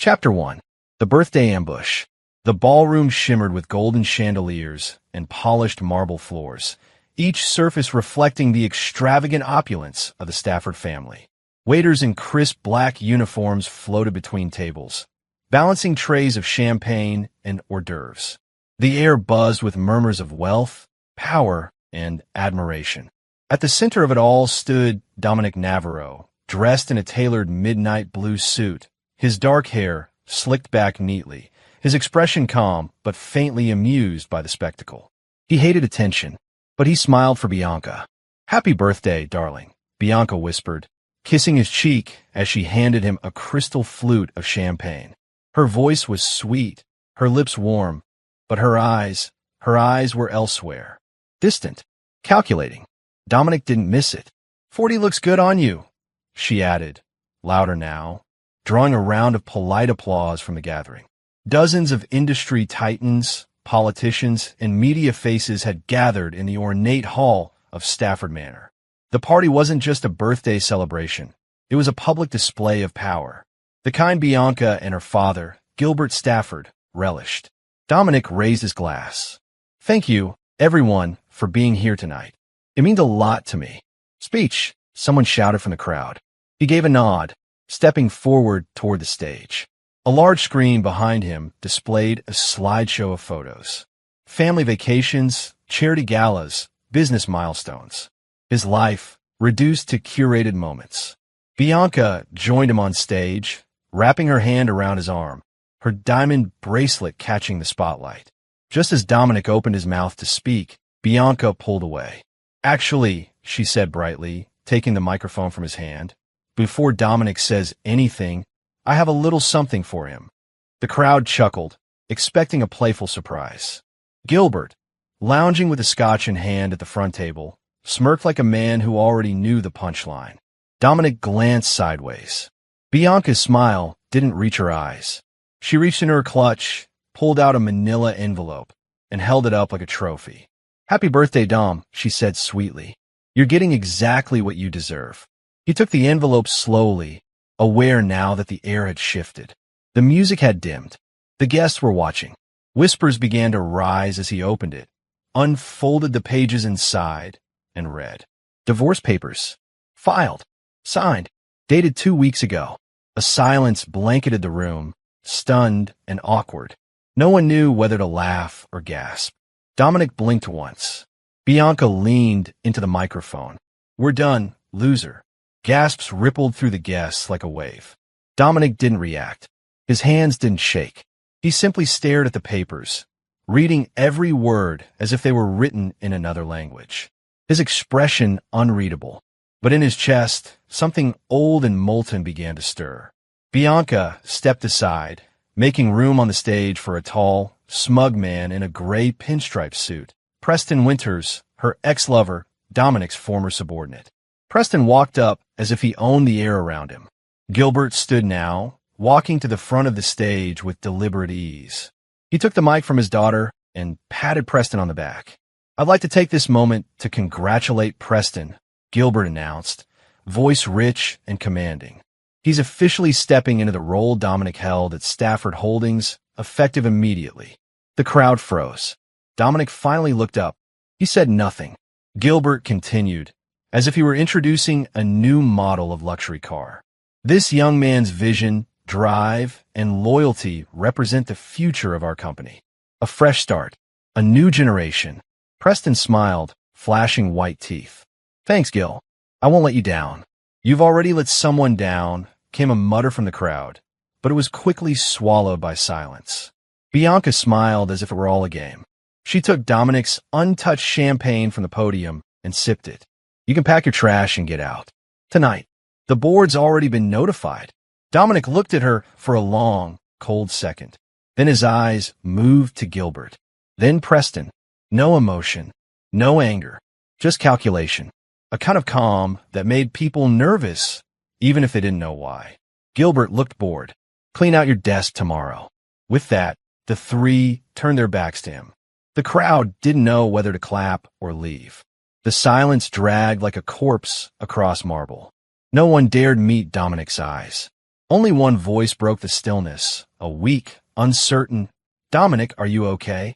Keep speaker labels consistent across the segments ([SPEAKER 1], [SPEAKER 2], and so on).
[SPEAKER 1] Chapter 1. The Birthday Ambush. The ballroom shimmered with golden chandeliers and polished marble floors, each surface reflecting the extravagant opulence of the Stafford family. Waiters in crisp black uniforms floated between tables, balancing trays of champagne and hors d'oeuvres. The air buzzed with murmurs of wealth, power, and admiration. At the center of it all stood Dominic Navarro, dressed in a tailored midnight blue suit, his dark hair slicked back neatly, his expression calm but faintly amused by the spectacle. He hated attention, but he smiled for Bianca. "Happy birthday, darling," Bianca whispered, kissing his cheek as she handed him a crystal flute of champagne. Her voice was sweet, her lips warm, but her eyes were elsewhere. Distant, calculating. Dominic didn't miss it. "40 looks good on you," she added, louder now, drawing a round of polite applause from the gathering. Dozens of industry titans, politicians, and media faces had gathered in the ornate hall of Stafford Manor. The party wasn't just a birthday celebration. It was a public display of power, the kind Bianca and her father, Gilbert Stafford, relished. Dominic raised his glass. "Thank you, everyone, for being here tonight. It means a lot to me." "Speech," someone shouted from the crowd. He gave a nod, stepping forward toward the stage. A large screen behind him displayed a slideshow of photos. Family vacations, charity galas, business milestones. His life reduced to curated moments. Bianca joined him on stage, wrapping her hand around his arm, her diamond bracelet catching the spotlight. Just as Dominic opened his mouth to speak, Bianca pulled away. "Actually," she said brightly, taking the microphone from his hand, "before Dominic says anything, I have a little something for him." The crowd chuckled, expecting a playful surprise. Gilbert, lounging with a scotch in hand at the front table, smirked like a man who already knew the punchline. Dominic glanced sideways. Bianca's smile didn't reach her eyes. She reached into her clutch, pulled out a manila envelope, and held it up like a trophy. "Happy birthday, Dom," she said sweetly. "You're getting exactly what you deserve." He took the envelope slowly, aware now that the air had shifted. The music had dimmed. The guests were watching. Whispers began to rise as he opened it, unfolded the pages inside, and read. "Divorce papers. Filed. Signed. Dated 2 weeks ago." A silence blanketed the room, stunned and awkward. No one knew whether to laugh or gasp. Dominic blinked once. Bianca leaned into the microphone. "We're done, loser." Gasps rippled through the guests like a wave. Dominic didn't react. His hands didn't shake. He simply stared at the papers, reading every word as if they were written in another language. His expression unreadable. But in his chest, something old and molten began to stir. Bianca stepped aside, making room on the stage for a tall, smug man in a gray pinstripe suit. Preston Winters, her ex-lover, Dominic's former subordinate. Preston walked up as if he owned the air around him. Gilbert stood now, walking to the front of the stage with deliberate ease. He took the mic from his daughter and patted Preston on the back. "I'd like to take this moment to congratulate Preston," Gilbert announced, voice rich and commanding. "He's officially stepping into the role Dominic held at Stafford Holdings, effective immediately." The crowd froze. Dominic finally looked up. He said nothing. Gilbert continued, as if he were introducing a new model of luxury car. "This young man's vision, drive, and loyalty represent the future of our company. A fresh start, a new generation." Preston smiled, flashing white teeth. "Thanks, Gil. I won't let you down." "You've already let someone down," came a mutter from the crowd, but it was quickly swallowed by silence. Bianca smiled as if it were all a game. She took Dominic's untouched champagne from the podium and sipped it. "You can pack your trash and get out. Tonight. The board's already been notified." Dominic looked at her for a long, cold second. Then his eyes moved to Gilbert. Then Preston. No emotion, no anger, just calculation. A kind of calm that made people nervous, even if they didn't know why. Gilbert looked bored. "Clean out your desk tomorrow." With that, the three turned their backs to him. The crowd didn't know whether to clap or leave. The silence dragged like a corpse across marble. No one dared meet Dominic's eyes. Only one voice broke the stillness, a weak, uncertain, "Dominic, are you okay?"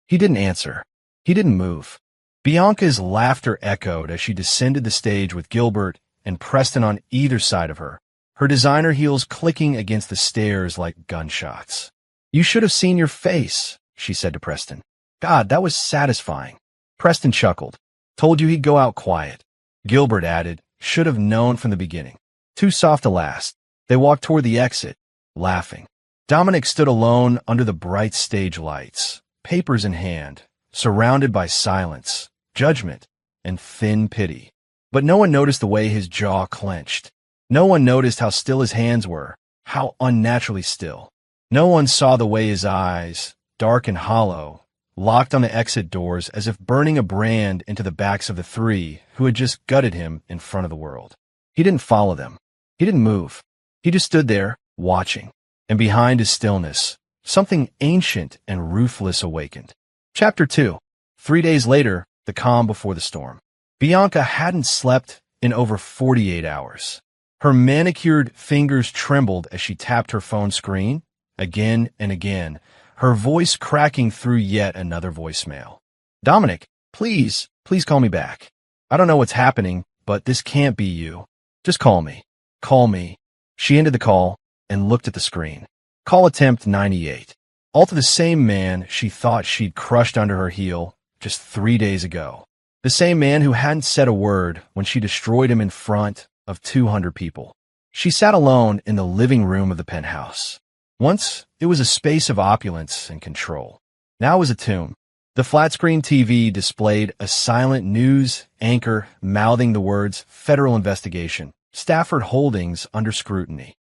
[SPEAKER 1] He didn't answer. He didn't move. Bianca's laughter echoed as she descended the stage with Gilbert and Preston on either side of her designer heels clicking against the stairs like gunshots. "You should have seen your face," she said to Preston. "God, that was satisfying." Preston chuckled. "Told you he'd go out quiet." Gilbert added, "Should have known from the beginning." Too soft to last. They walked toward the exit, laughing. Dominic stood alone under the bright stage lights, papers in hand, surrounded by silence, judgment, and thin pity. But no one noticed the way his jaw clenched. No one noticed how still his hands were, how unnaturally still. No one saw the way his eyes, dark and hollow, locked on the exit doors as if burning a brand into the backs of the three who had just gutted him in front of the world. He didn't follow them. He didn't move. He just stood there, watching. And behind his stillness, something ancient and ruthless awakened. Chapter 2. 3 days later, the calm before the storm. Bianca hadn't slept in over 48 hours. Her manicured fingers trembled as she tapped her phone screen, again and again, her voice cracking through yet another voicemail. "Dominic, please call me back. I don't know what's happening, but this can't be you. Just call me. Call me." She ended the call and looked at the screen. Call attempt 98. All to the same man she thought she'd crushed under her heel just 3 days ago. The same man who hadn't said a word when she destroyed him in front of 200 people. She sat alone in the living room of the penthouse. Once, it was a space of opulence and control. Now it was a tomb. The flat-screen TV displayed a silent news anchor mouthing the words "Federal Investigation. Stafford Holdings under scrutiny."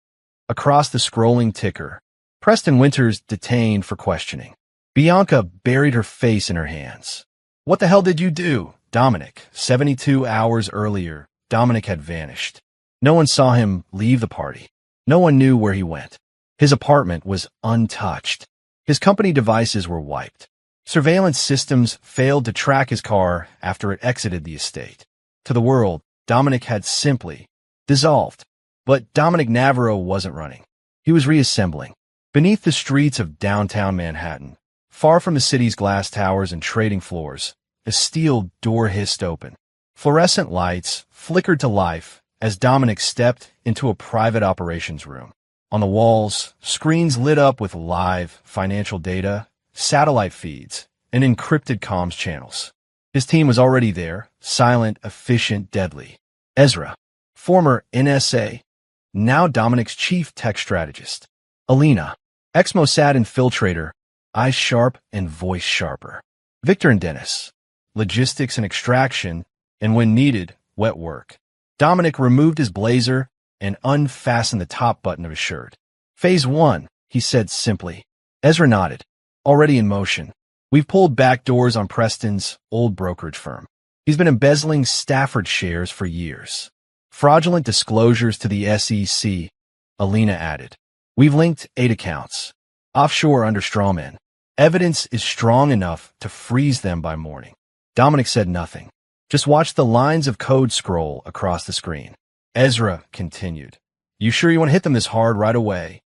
[SPEAKER 1] Across the scrolling ticker, Preston Winters detained for questioning. Bianca buried her face in her hands. "What the hell did you do, Dominic?" 72 hours earlier, Dominic had vanished. No one saw him leave the party. No one knew where he went. His apartment was untouched. His company devices were wiped. Surveillance systems failed to track his car after it exited the estate. To the world, Dominic had simply dissolved. But Dominic Navarro wasn't running. He was reassembling. Beneath the streets of downtown Manhattan, far from the city's glass towers and trading floors, a steel door hissed open. Fluorescent lights flickered to life as Dominic stepped into a private operations room. On the walls, screens lit up with live financial data, satellite feeds, and encrypted comms channels. His team was already there, silent, efficient, deadly. Ezra, former NSA, now Dominic's chief tech strategist. Alina, ex-Mossad infiltrator, eyes sharp and voice sharper. Victor and Dennis, logistics and extraction, and when needed, wet work. Dominic removed his blazer and unfastened the top button of his shirt. "Phase 1, he said simply. Ezra nodded. "Already in motion. We've pulled back doors on Preston's old brokerage firm. He's been embezzling Stafford shares for years. Fraudulent disclosures to the SEC," Alina added. "We've linked 8 accounts. Offshore under strawmen. Evidence is strong enough to freeze them by morning." Dominic said nothing. Just watched the lines of code scroll across the screen. Ezra continued. "You sure you want to hit them this hard right away?"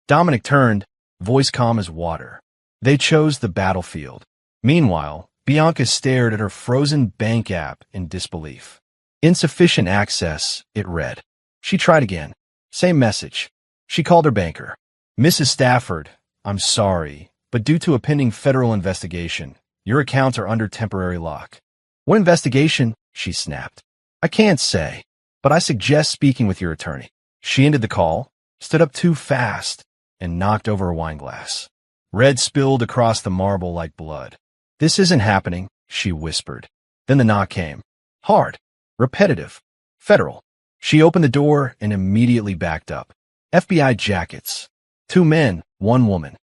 [SPEAKER 1] Dominic turned, voice calm as water. They chose the battlefield. Meanwhile, Bianca stared at her frozen bank app in disbelief. "Insufficient access," it read. She tried again. Same message. She called her banker. "Mrs. Stafford, I'm sorry, but due to a pending federal investigation, your accounts are under temporary lock." "What investigation?" she snapped. "I can't say, but I suggest speaking with your attorney." She ended the call, stood up too fast, and knocked over a wine glass. Red spilled across the marble like blood. "This isn't happening," she whispered. Then the knock came. Hard. Repetitive. Federal. She opened the door and immediately backed up. FBI jackets. 2 men, 1 woman.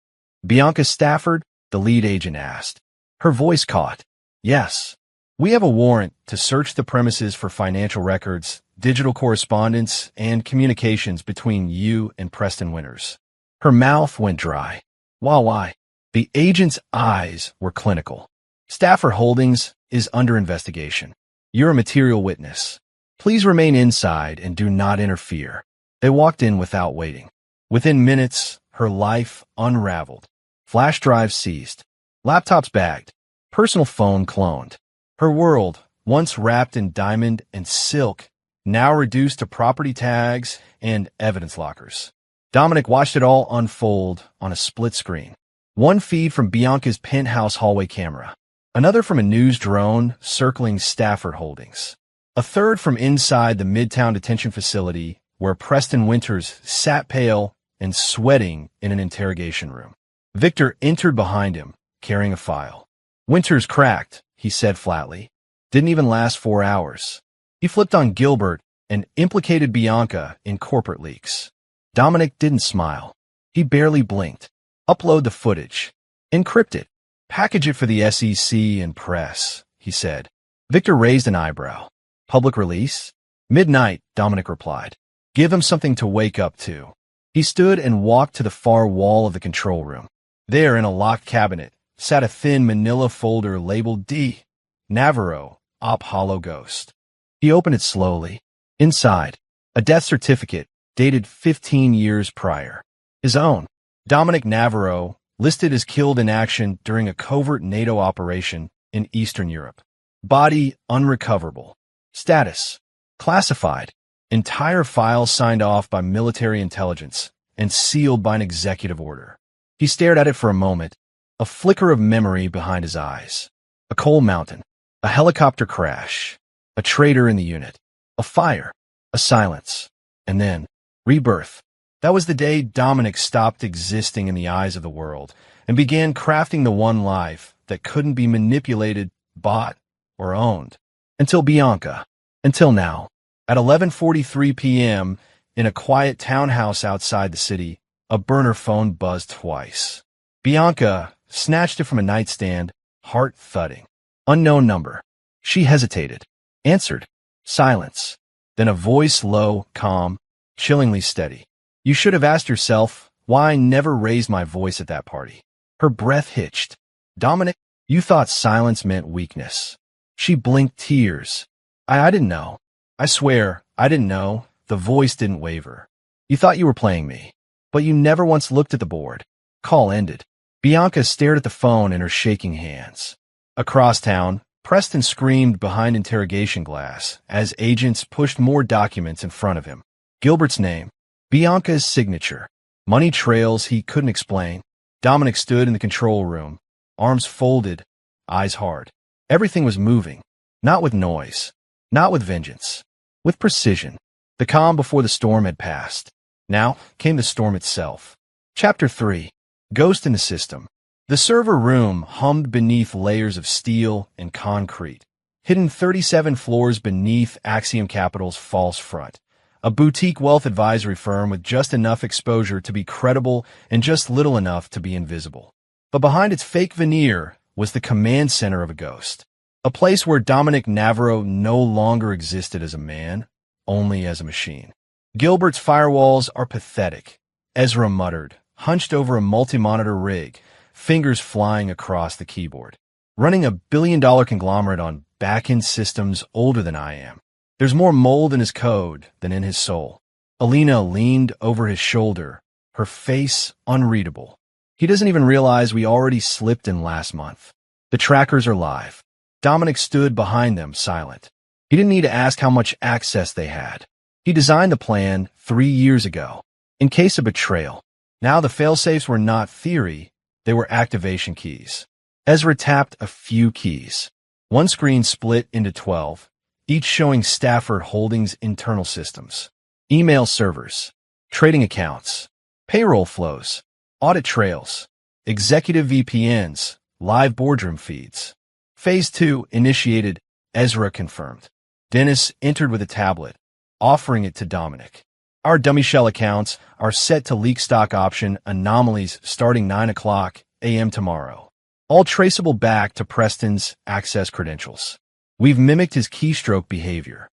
[SPEAKER 1] "Bianca Stafford?" the lead agent asked. Her voice caught. "Yes. We have a warrant to search the premises for financial records, digital correspondence, and communications between you and Preston Winters." Her mouth went dry. Why? The agent's eyes were clinical. "Stafford Holdings is under investigation. You're a material witness. Please remain inside and do not interfere." They walked in without waiting. Within minutes, her life unraveled. Flash drives seized. Laptops bagged. Personal phone cloned. Her world, once wrapped in diamond and silk, now reduced to property tags and evidence lockers. Dominic watched it all unfold on a split screen. One feed from Bianca's penthouse hallway camera. Another from a news drone circling Stafford Holdings. A third from inside the Midtown detention facility where Preston Winters sat pale and sweating in an interrogation room. Victor entered behind him, carrying a file. Winters cracked, he said flatly. Didn't even last 4 hours. He flipped on Gilbert and implicated Bianca in corporate leaks. Dominic didn't smile. He barely blinked. Upload the footage. Encrypt it. Package it for the SEC and press, he said. Victor raised an eyebrow. Public release? Midnight, Dominic replied. Give him something to wake up to. He stood and walked to the far wall of the control room. There, in a locked cabinet, sat a thin manila folder labeled D. Navarro, Op Hollow Ghost. He opened it slowly. Inside, a death certificate dated 15 years prior. His own. Dominic Navarro, listed as killed in action during a covert NATO operation in Eastern Europe. Body unrecoverable. Status classified. Entire file signed off by military intelligence and sealed by an executive order. He stared at it for a moment, a flicker of memory behind his eyes. A coal mountain, a helicopter crash, a traitor in the unit, a fire, a silence, and then rebirth. That was the day Dominic stopped existing in the eyes of the world and began crafting the one life that couldn't be manipulated, bought, or owned. Until Bianca. Until now. At 11:43 p.m., in a quiet townhouse outside the city, a burner phone buzzed twice. Bianca snatched it from a nightstand, heart thudding. Unknown number. She hesitated. Answered. Silence. Then a voice low, calm, chillingly steady. You should have asked yourself why I never raised my voice at that party. Her breath hitched. Dominic, you thought silence meant weakness. She blinked tears. I didn't know. I swear, I didn't know. The voice didn't waver. You thought you were playing me, but you never once looked at the board. Call ended. Bianca stared at the phone in her shaking hands. Across town, Preston screamed behind interrogation glass as agents pushed more documents in front of him. Gilbert's name. Bianca's signature. Money trails he couldn't explain. Dominic stood in the control room, arms folded, eyes hard. Everything was moving, not with noise, not with vengeance, with precision. The calm before the storm had passed. Now came the storm itself. Chapter 3. Ghost in the System. The server room hummed beneath layers of steel and concrete, hidden 37 floors beneath Axiom Capital's false front. A boutique wealth advisory firm with just enough exposure to be credible and just little enough to be invisible. But behind its fake veneer was the command center of a ghost. A place where Dominic Navarro no longer existed as a man, only as a machine. Gilbert's firewalls are pathetic, Ezra muttered, hunched over a multi-monitor rig, fingers flying across the keyboard. Running a billion-dollar conglomerate on back-end systems older than I am. There's more mold in his code than in his soul. Alina leaned over his shoulder, her face unreadable. He doesn't even realize we already slipped in last month. The trackers are live. Dominic stood behind them, silent. He didn't need to ask how much access they had. He designed the plan 3 years ago, in case of betrayal. Now the failsafes were not theory, they were activation keys. Ezra tapped a few keys. One screen split into 12, each showing Stafford Holdings' internal systems. Email servers, trading accounts, payroll flows, audit trails, executive VPNs, live boardroom feeds. Phase 2 initiated, Ezra confirmed. Dennis entered with a tablet, offering it to Dominic. Our dummy shell accounts are set to leak stock option anomalies starting 9 o'clock a.m. tomorrow. All traceable back to Preston's access credentials. We've mimicked his keystroke behavior.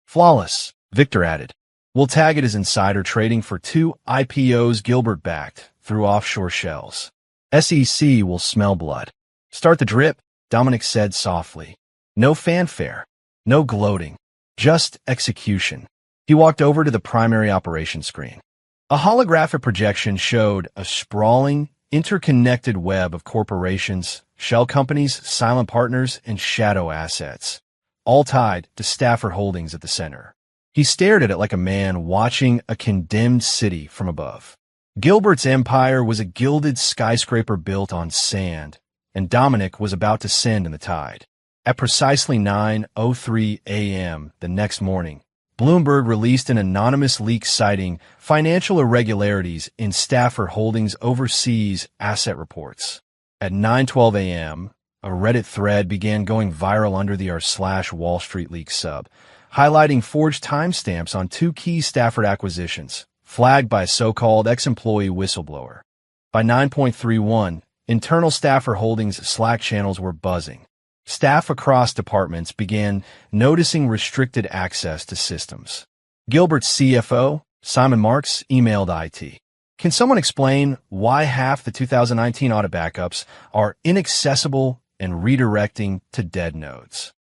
[SPEAKER 1] Flawless, Victor added. We'll tag it as insider trading for 2 IPOs Gilbert backed through offshore shells. SEC will smell blood. Start the drip, Dominic said softly. No fanfare. No gloating. Just execution. He walked over to the primary operations screen. A holographic projection showed a sprawling, interconnected web of corporations, shell companies, silent partners, and shadow assets, all tied to Stafford Holdings at the center. He stared at it like a man watching a condemned city from above. Gilbert's empire was a gilded skyscraper built on sand, and Dominic was about to send in the tide. At precisely 9:03 a.m. the next morning, Bloomberg released an anonymous leak citing financial irregularities in Stafford Holdings' overseas asset reports. At 9:12 a.m., a Reddit thread began going viral under the r/Wall Street Leaks sub, highlighting forged timestamps on two key Stafford acquisitions, flagged by a so-called ex-employee whistleblower. By 9:31, internal Stafford Holdings Slack channels were buzzing. Staff across departments began noticing restricted access to systems. Gilbert's CFO, Simon Marks, emailed IT. Can someone explain why half the 2019 audit backups are inaccessible and redirecting to dead nodes?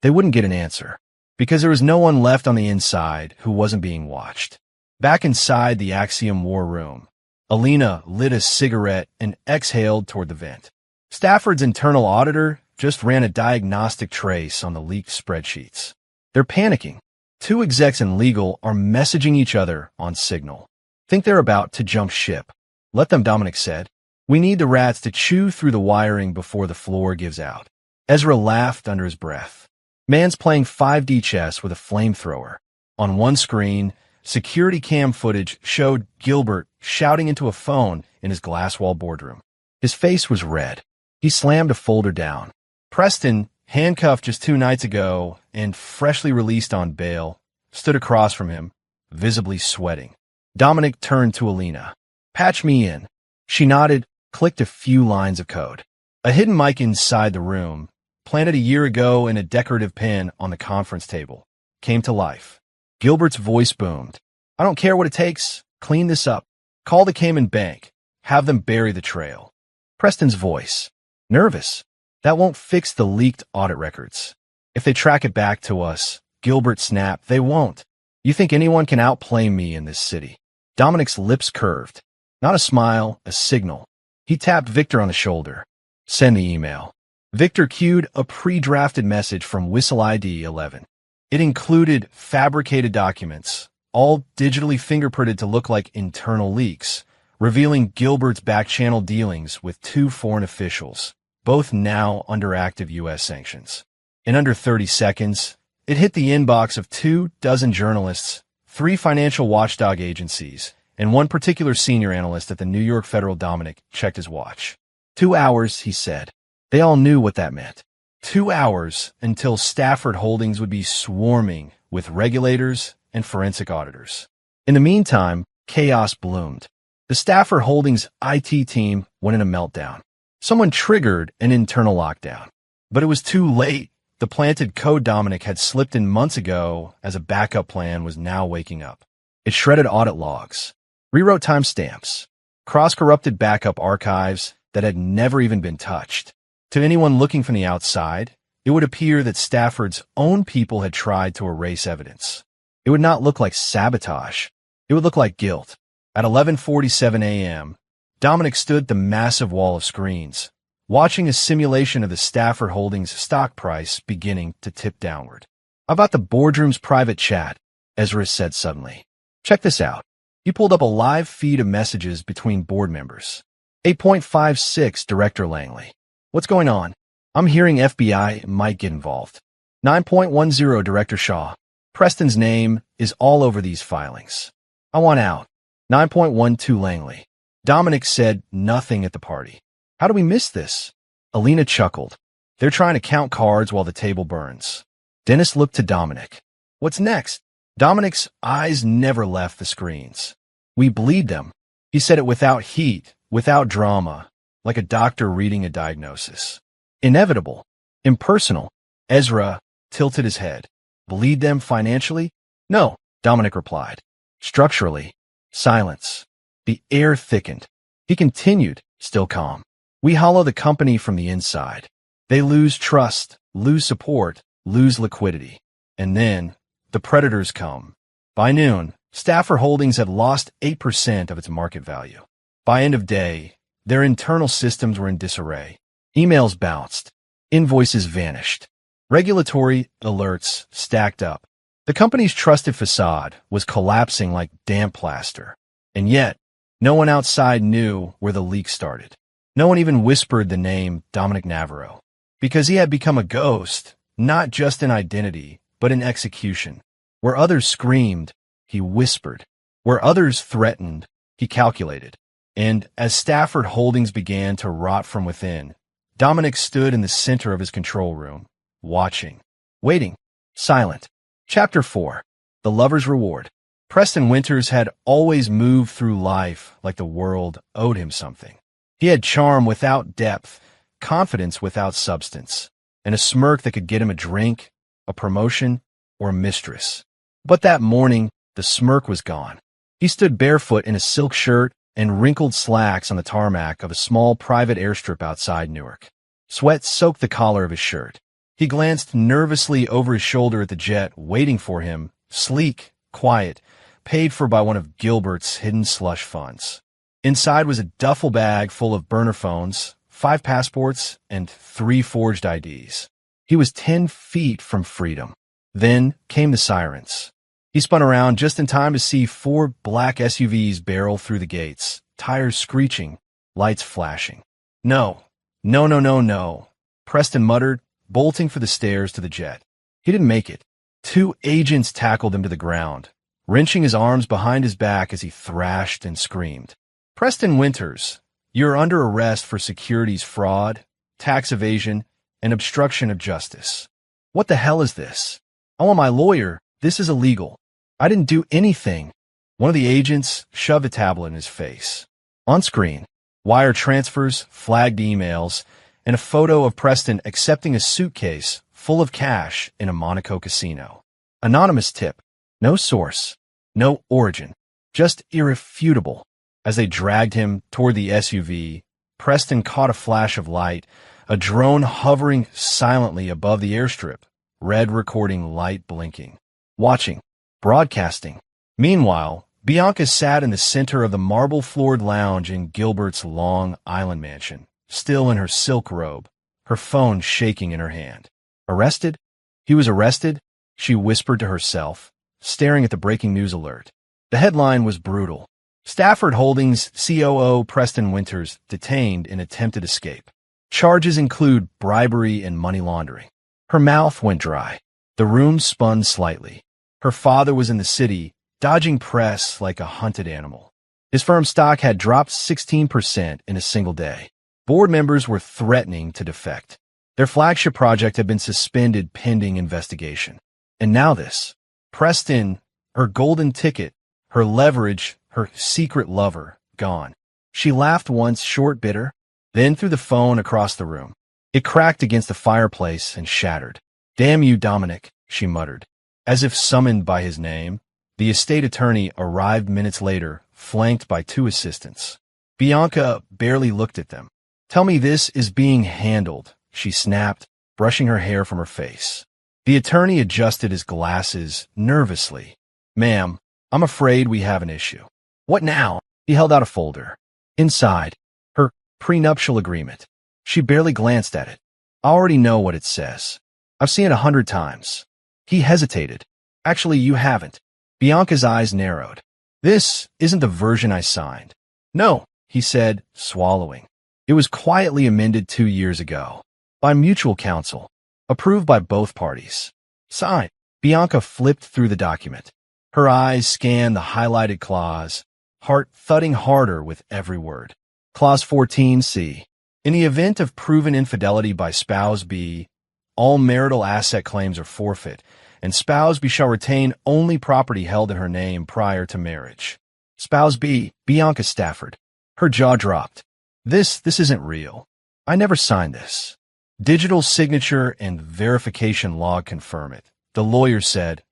[SPEAKER 1] They wouldn't get an answer, because there was no one left on the inside who wasn't being watched. Back inside the Axiom war room, Alina lit a cigarette and exhaled toward the vent. Stafford's internal auditor just ran a diagnostic trace on the leaked spreadsheets. They're panicking. Two execs in legal are messaging each other on Signal. Think they're about to jump ship. Let them, Dominic said. We need the rats to chew through the wiring before the floor gives out. Ezra laughed under his breath. Man's playing 5D chess with a flamethrower. On one screen, security cam footage showed Gilbert shouting into a phone in his glass-wall boardroom. His face was red. He slammed a folder down. Preston, handcuffed just 2 nights ago and freshly released on bail, stood across from him, visibly sweating. Dominic turned to Alina. Patch me in. She nodded, clicked a few lines of code. A hidden mic inside the room, planted a year ago in a decorative pin on the conference table, came to life. Gilbert's voice boomed. I don't care what it takes. Clean this up. Call the Cayman Bank. Have them bury the trail. Preston's voice. Nervous. That won't fix the leaked audit records. If they track it back to us, Gilbert snapped, they won't. You think anyone can outplay me in this city? Dominic's lips curved. Not a smile, a signal. He tapped Victor on the shoulder. Send the email. Victor cued a pre-drafted message from Whistle ID 11. It included fabricated documents, all digitally fingerprinted to look like internal leaks, revealing Gilbert's back-channel dealings with 2 foreign officials, both now under active U.S. sanctions. In under 30 seconds, it hit the inbox of 24 journalists, 3 financial watchdog agencies, and 1 particular senior analyst at the New York Federal. Dominic checked his watch. 2 hours, he said. They all knew what that meant. 2 hours until Stafford Holdings would be swarming with regulators and forensic auditors. In the meantime, chaos bloomed. The Stafford Holdings IT team went in a meltdown. Someone triggered an internal lockdown. But it was too late. The planted code Dominic had slipped in months ago as a backup plan was now waking up. It shredded audit logs, rewrote timestamps, cross-corrupted backup archives that had never even been touched. To anyone looking from the outside, it would appear that Stafford's own people had tried to erase evidence. It would not look like sabotage. It would look like guilt. At 11:47 a.m., Dominic stood at the massive wall of screens, watching a simulation of the Stafford Holdings stock price beginning to tip downward. How about the boardroom's private chat? Ezra said suddenly. Check this out. He pulled up a live feed of messages between board members. 8.56 Director Langley. What's going on? I'm hearing FBI might get involved. 9.10 Director Shaw. Preston's name is all over these filings. I want out. 9.12 Langley. Dominic said nothing at the party. How do we miss this? Alina chuckled. They're trying to count cards while the table burns. Dennis looked to Dominic. What's next? Dominic's eyes never left the screens. We bleed them. He said it without heat, without drama, like a doctor reading a diagnosis. Inevitable. Impersonal. Ezra tilted his head. Bleed them financially? No, Dominic replied. Structurally. Silence. The air thickened. He continued, still calm. We hollow the company from the inside. They lose trust, lose support, lose liquidity. And then the predators come. By noon, Stafford Holdings had lost 8% of its market value. By end of day, their internal systems were in disarray. Emails bounced. Invoices vanished. Regulatory alerts stacked up. The company's trusted facade was collapsing like damp plaster. And yet, no one outside knew where the leak started. No one even whispered the name Dominic Navarro, because he had become a ghost, not just in identity, but in execution. Where others screamed, he whispered. Where others threatened, he calculated. And as Stafford Holdings began to rot from within, Dominic stood in the center of his control room, watching, waiting, silent. Chapter 4. The Lover's Reward. Preston Winters had always moved through life like the world owed him something. He had charm without depth, confidence without substance, and a smirk that could get him a drink, a promotion, or a mistress. But that morning, the smirk was gone. He stood barefoot in a silk shirt and wrinkled slacks on the tarmac of a small private airstrip outside Newark. Sweat soaked the collar of his shirt. He glanced nervously over his shoulder at the jet waiting for him, sleek, quiet, paid for by one of Gilbert's hidden slush funds. Inside was a duffel bag full of burner phones, 5 passports, and 3 forged IDs. He was 10 feet from freedom. Then came the sirens. He spun around just in time to see 4 black SUVs barrel through the gates, tires screeching, lights flashing. No, no, no, no, no, Preston muttered, bolting for the stairs to the jet. He didn't make it. 2 agents tackled him to the ground, wrenching his arms behind his back as he thrashed and screamed. Preston Winters, you're under arrest for securities fraud, tax evasion, and obstruction of justice. What the hell is this? I want my lawyer. This is illegal. I didn't do anything. One of the agents shoved a tablet in his face. On screen, wire transfers, flagged emails, and a photo of Preston accepting a suitcase full of cash in a Monaco casino. Anonymous tip. No source. No origin. Just irrefutable. As they dragged him toward the SUV, Preston caught a flash of light, a drone hovering silently above the airstrip, red recording light blinking. Watching. Broadcasting. Meanwhile, Bianca sat in the center of the marble-floored lounge in Gilbert's Long Island mansion, still in her silk robe, her phone shaking in her hand. Arrested? He was arrested? She whispered to herself, staring at the breaking news alert. The headline was brutal. Stafford Holdings COO Preston Winters detained in attempted escape. Charges include bribery and money laundering. Her mouth went dry. The room spun slightly. Her father was in the city, dodging press like a hunted animal. His firm's stock had dropped 16% in a single day. Board members were threatening to defect. Their flagship project had been suspended pending investigation. And now this. Preston, her golden ticket, her leverage, her secret lover, gone. She laughed once, short, bitter, then threw the phone across the room. It cracked against the fireplace and shattered. Damn you, Dominic, she muttered. As if summoned by his name, the estate attorney arrived minutes later, flanked by 2 assistants. Bianca barely looked at them. Tell me this is being handled, she snapped, brushing her hair from her face. The attorney adjusted his glasses nervously. Ma'am, I'm afraid we have an issue. What now? He held out a folder. Inside, her prenuptial agreement. She barely glanced at it. I already know what it says. I've seen it 100 times. He hesitated. Actually, you haven't. Bianca's eyes narrowed. This isn't the version I signed. No, he said, swallowing. It was quietly amended 2 years ago. By mutual counsel. Approved by both parties. Signed. Bianca flipped through the document. Her eyes scanned the highlighted clause, heart thudding harder with every word. Clause 14C. In the event of proven infidelity by spouse B, all marital asset claims are forfeit, and spouse B shall retain only property held in her name prior to marriage. Spouse B, Bianca Stafford. Her jaw dropped. This isn't real. I never signed this. Digital signature and verification log confirm it, the lawyer said,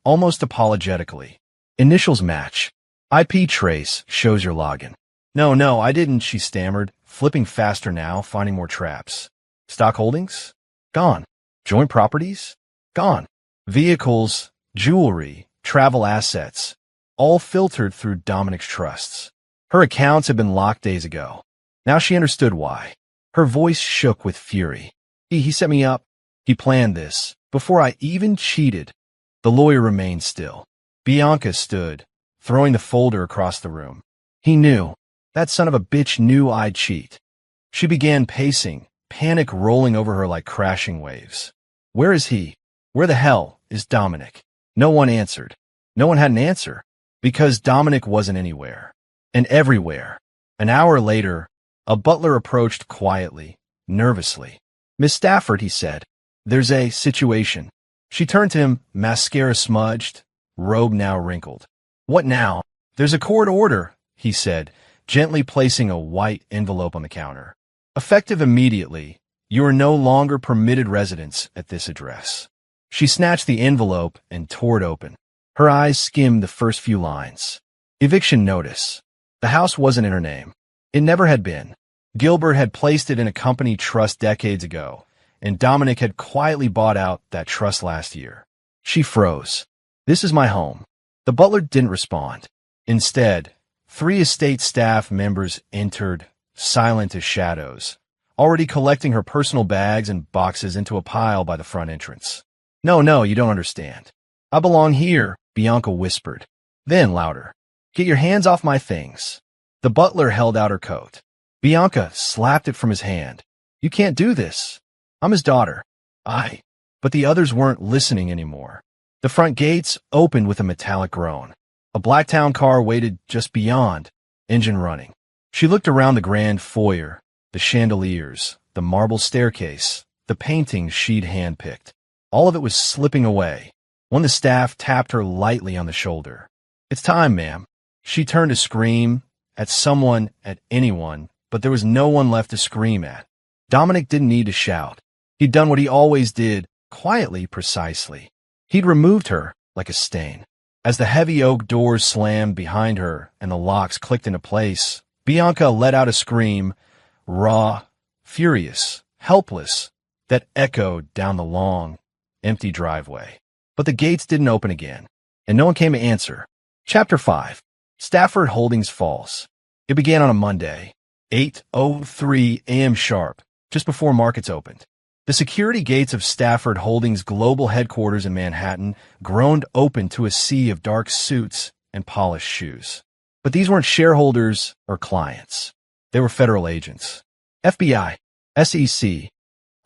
[SPEAKER 1] almost apologetically. Initials match. IP trace shows your login. No, I didn't, she stammered, flipping faster now, finding more traps. Stock holdings? Gone. Joint properties? Gone. Vehicles, jewelry, travel assets, all filtered through Dominic's trusts. Her accounts had been locked days ago. Now she understood why. Her voice shook with fury. He set me up. He planned this, before I even cheated. The lawyer remained still. Bianca stood, throwing the folder across the room. He knew. That son of a bitch knew I'd cheat. She began pacing, panic rolling over her like crashing waves. Where is he? Where the hell is Dominic? No one answered. No one had an answer, because Dominic wasn't anywhere. And everywhere. An hour later, a butler approached quietly, nervously. Miss Stafford, he said, there's a situation. She turned to him, mascara smudged, robe now wrinkled. What now? There's a court order, he said, gently placing a white envelope on the counter. Effective immediately, you are no longer permitted residence at this address. She snatched the envelope and tore it open. Her eyes skimmed the first few lines. Eviction notice. The house wasn't in her name. It never had been. Gilbert had placed it in a company trust decades ago, and Dominic had quietly bought out that trust last year. She froze. This is my home. The butler didn't respond. Instead, 3 estate staff members entered, silent as shadows, already collecting her personal bags and boxes into a pile by the front entrance. No, you don't understand. I belong here, Bianca whispered. Then louder. Get your hands off my things. The butler held out her coat. Bianca slapped it from his hand. You can't do this. I'm his daughter. But the others weren't listening anymore. The front gates opened with a metallic groan. A Blacktown car waited just beyond, engine running. She looked around the grand foyer, the chandeliers, the marble staircase, the paintings she'd handpicked. All of it was slipping away. One of the staff tapped her lightly on the shoulder. It's time, ma'am. She turned to scream, at someone, at anyone, but there was no one left to scream at. Dominic didn't need to shout. He'd done what he always did, quietly, precisely. He'd removed her like a stain. As the heavy oak doors slammed behind her and the locks clicked into place, Bianca let out a scream, raw, furious, helpless, that echoed down the long, empty driveway. But the gates didn't open again, and no one came to answer. Chapter 5. Stafford Holdings falls. It began on a Monday, 8:03 a.m. sharp, just before markets opened. The security gates of Stafford Holdings' global headquarters in Manhattan groaned open to a sea of dark suits and polished shoes. But these weren't shareholders or clients. They were federal agents. FBI, SEC,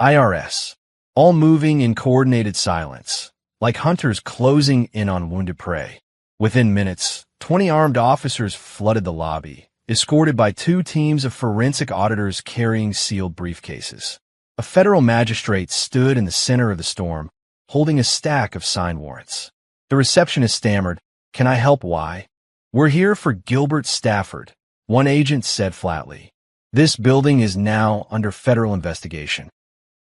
[SPEAKER 1] IRS, all moving in coordinated silence, like hunters closing in on wounded prey. Within minutes, 20 armed officers flooded the lobby, escorted by 2 teams of forensic auditors carrying sealed briefcases. A federal magistrate stood in the center of the storm, holding a stack of signed warrants. The receptionist stammered, "Can I help? Why?" "We're here for Gilbert Stafford," one agent said flatly. "This building is now under federal investigation."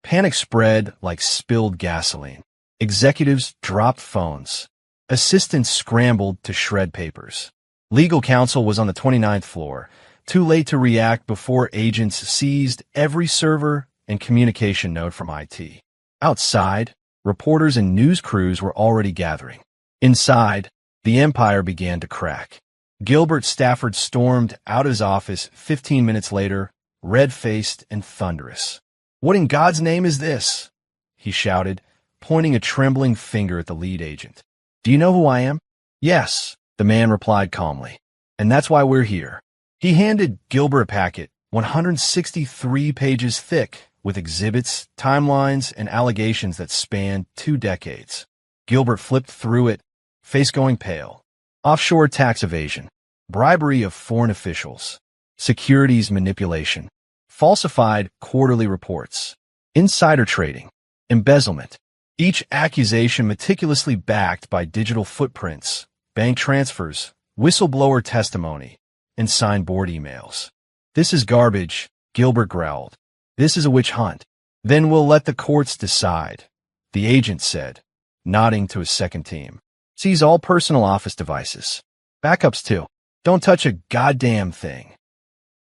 [SPEAKER 1] Panic spread like spilled gasoline. Executives dropped phones. Assistants scrambled to shred papers. Legal counsel was on the 29th floor, too late to react before agents seized every server and communication node from IT. Outside, reporters and news crews were already gathering. Inside, the empire began to crack. Gilbert Stafford stormed out of his office 15 minutes later, red-faced and thunderous. "What in God's name is this?" he shouted, pointing a trembling finger at the lead agent. "Do you know who I am?" "Yes," the man replied calmly. "And that's why we're here." He handed Gilbert a packet, 163 pages thick, with exhibits, timelines, and allegations that spanned 2 decades. Gilbert flipped through it, face going pale. Offshore tax evasion, bribery of foreign officials, securities manipulation, falsified quarterly reports, insider trading, embezzlement. Each accusation meticulously backed by digital footprints, bank transfers, whistleblower testimony, and signed board emails. "This is garbage," Gilbert growled. "This is a witch hunt." "Then we'll let the courts decide," the agent said, nodding to his second team. "Seize all personal office devices. Backups too. Don't touch a goddamn thing."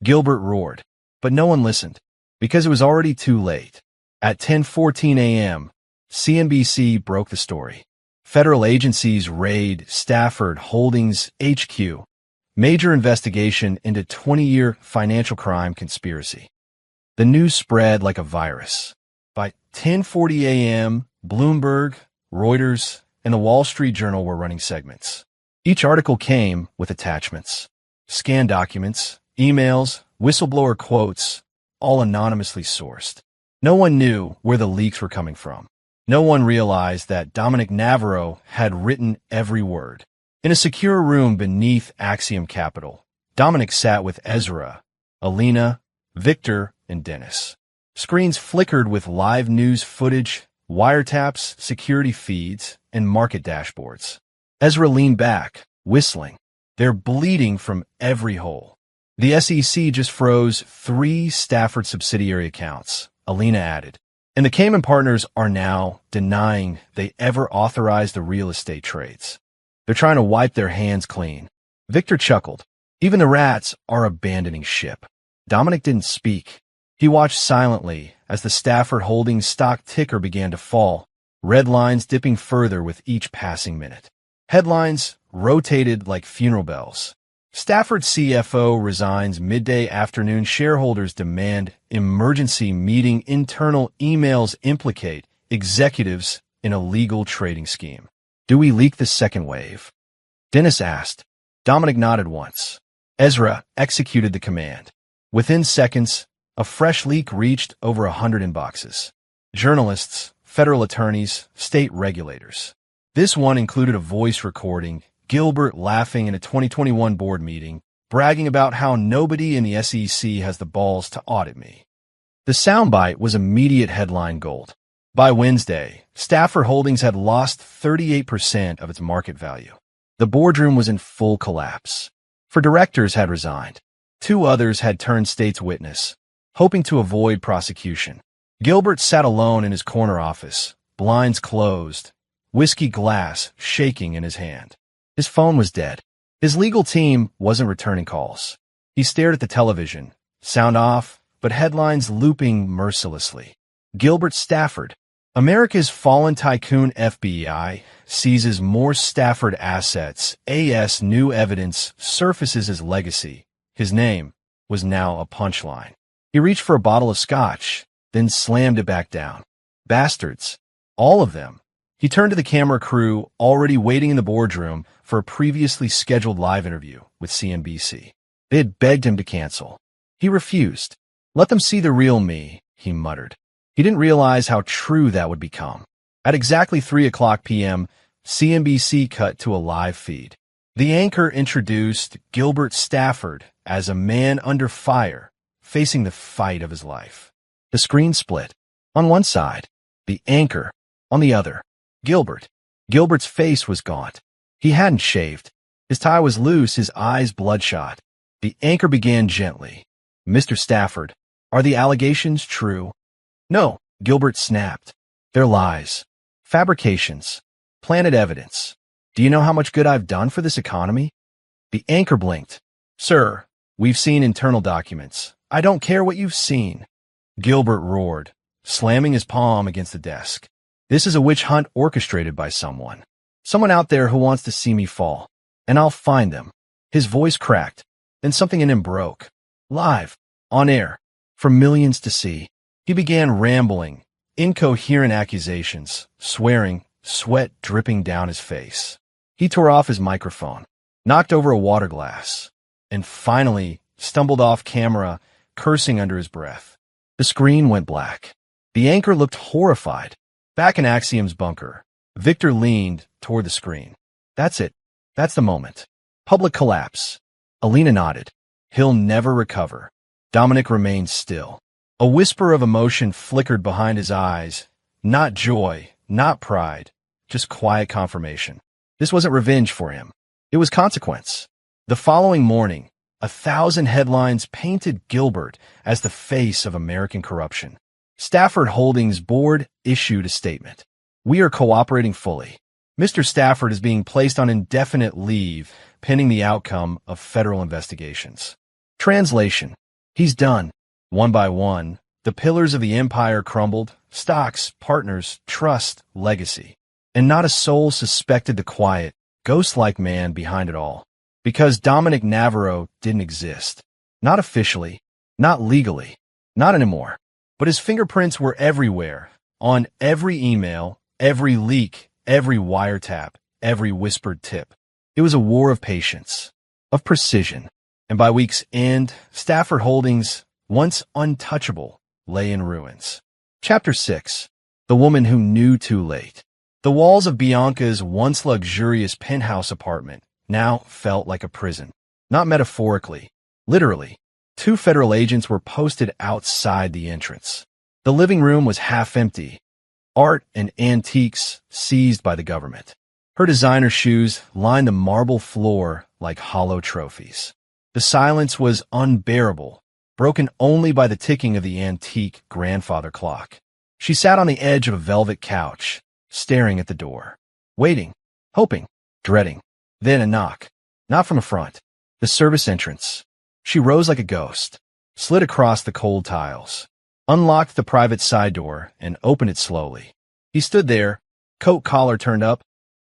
[SPEAKER 1] Gilbert roared, but no one listened, because it was already too late. At 10:14 a.m., CNBC broke the story. Federal agencies raid Stafford Holdings HQ. Major investigation into 20-year financial crime conspiracy. The news spread like a virus. By 10:40 a.m., Bloomberg, Reuters, and the Wall Street Journal were running segments. Each article came with attachments, scanned documents, emails, whistleblower quotes, all anonymously sourced. No one knew where the leaks were coming from. No one realized that Dominic Navarro had written every word. In a secure room beneath Axiom Capital, Dominic sat with Ezra, Alina, Victor, and Dennis. Screens flickered with live news footage, wiretaps, security feeds, and market dashboards. Ezra leaned back, whistling. They're bleeding from every hole. The SEC just froze 3 Stafford subsidiary accounts, Alina added. And the Cayman partners are now denying they ever authorized the real estate trades. They're trying to wipe their hands clean. Victor chuckled. Even the rats are abandoning ship. Dominic didn't speak. He watched silently as the Stafford Holdings stock ticker began to fall, red lines dipping further with each passing minute. Headlines rotated like funeral bells. Stafford CFO resigns midday afternoon. Shareholders demand emergency meeting. Internal emails implicate executives in a legal trading scheme. Do we leak the second wave? Dennis asked. Dominic nodded once. Ezra executed the command. Within seconds, a fresh leak reached over 100 inboxes. Journalists, federal attorneys, state regulators. This one included a voice recording, Gilbert laughing in a 2021 board meeting, bragging about how nobody in the SEC has the balls to audit me. The soundbite was immediate headline gold. By Wednesday, Stafford Holdings had lost 38% of its market value. The boardroom was in full collapse. 4 directors had resigned. 2 others had turned state's witness, hoping to avoid prosecution. Gilbert sat alone in his corner office, blinds closed, whiskey glass shaking in his hand. His phone was dead. His legal team wasn't returning calls. He stared at the television, sound off, but headlines looping mercilessly. Gilbert Stafford, America's fallen tycoon. FBI seizes more Stafford assets. AS new evidence surfaces his legacy. His name was now a punchline. He reached for a bottle of scotch, then slammed it back down. Bastards. All of them. He turned to the camera crew already waiting in the boardroom for a previously scheduled live interview with CNBC. They had begged him to cancel. He refused. Let them see the real me, he muttered. He didn't realize how true that would become. At exactly 3:00 p.m., CNBC cut to a live feed. The anchor introduced Gilbert Stafford as a man under fire, facing the fight of his life. The screen split. On one side, the anchor. On the other, Gilbert. Gilbert's face was gaunt. He hadn't shaved. His tie was loose, his eyes bloodshot. The anchor began gently. Mr. Stafford, are the allegations true? No, Gilbert snapped. They're lies. Fabrications. Planted evidence. Do you know how much good I've done for this economy? The anchor blinked. Sir, we've seen internal documents. I don't care what you've seen. Gilbert roared, slamming his palm against the desk. This is a witch hunt orchestrated by someone. Someone out there who wants to see me fall. And I'll find them. His voice cracked. Then something in him broke. Live. On air. For millions to see. He began rambling. Incoherent accusations. Swearing. Sweat dripping down his face. He tore off his microphone. Knocked over a water glass. And finally stumbled off camera, cursing under his breath. The screen went black. The anchor looked horrified. Back in Axiom's bunker, Victor leaned toward the screen. That's it. That's the moment. Public collapse. Alina nodded. He'll never recover. Dominic remained still. A whisper of emotion flickered behind his eyes. Not joy, not pride, just quiet confirmation. This wasn't revenge for him. It was consequence. The following morning, 1,000 headlines painted Gilbert as the face of American corruption. Stafford Holdings board issued a statement. We are cooperating fully. Mr. Stafford is being placed on indefinite leave pending the outcome of federal investigations. Translation. He's done. One by one, the pillars of the empire crumbled. Stocks, partners, trust, legacy. and not a soul suspected the quiet, ghost-like man behind it all. Because Dominic Navarro didn't exist. Not officially, not legally, not anymore. But his fingerprints were everywhere, on every email, every leak, every wiretap, every whispered tip. It was a war of patience, of precision. And by week's end, Stafford Holdings, once untouchable, lay in ruins. Chapter 6. The Woman Who Knew Too Late. The walls of Bianca's once luxurious penthouse apartment now felt like a prison. Not metaphorically, literally. 2 federal agents were posted outside the entrance. The living room was half empty, art and antiques seized by the government. Her designer shoes lined the marble floor like hollow trophies. The silence was unbearable, broken only by the ticking of the antique grandfather clock. She sat on the edge of a velvet couch, staring at the door, waiting, hoping, dreading. Then a knock, not from a front, the service entrance. She rose like a ghost, slid across the cold tiles, unlocked the private side door, and opened it slowly. He stood there, coat collar turned up,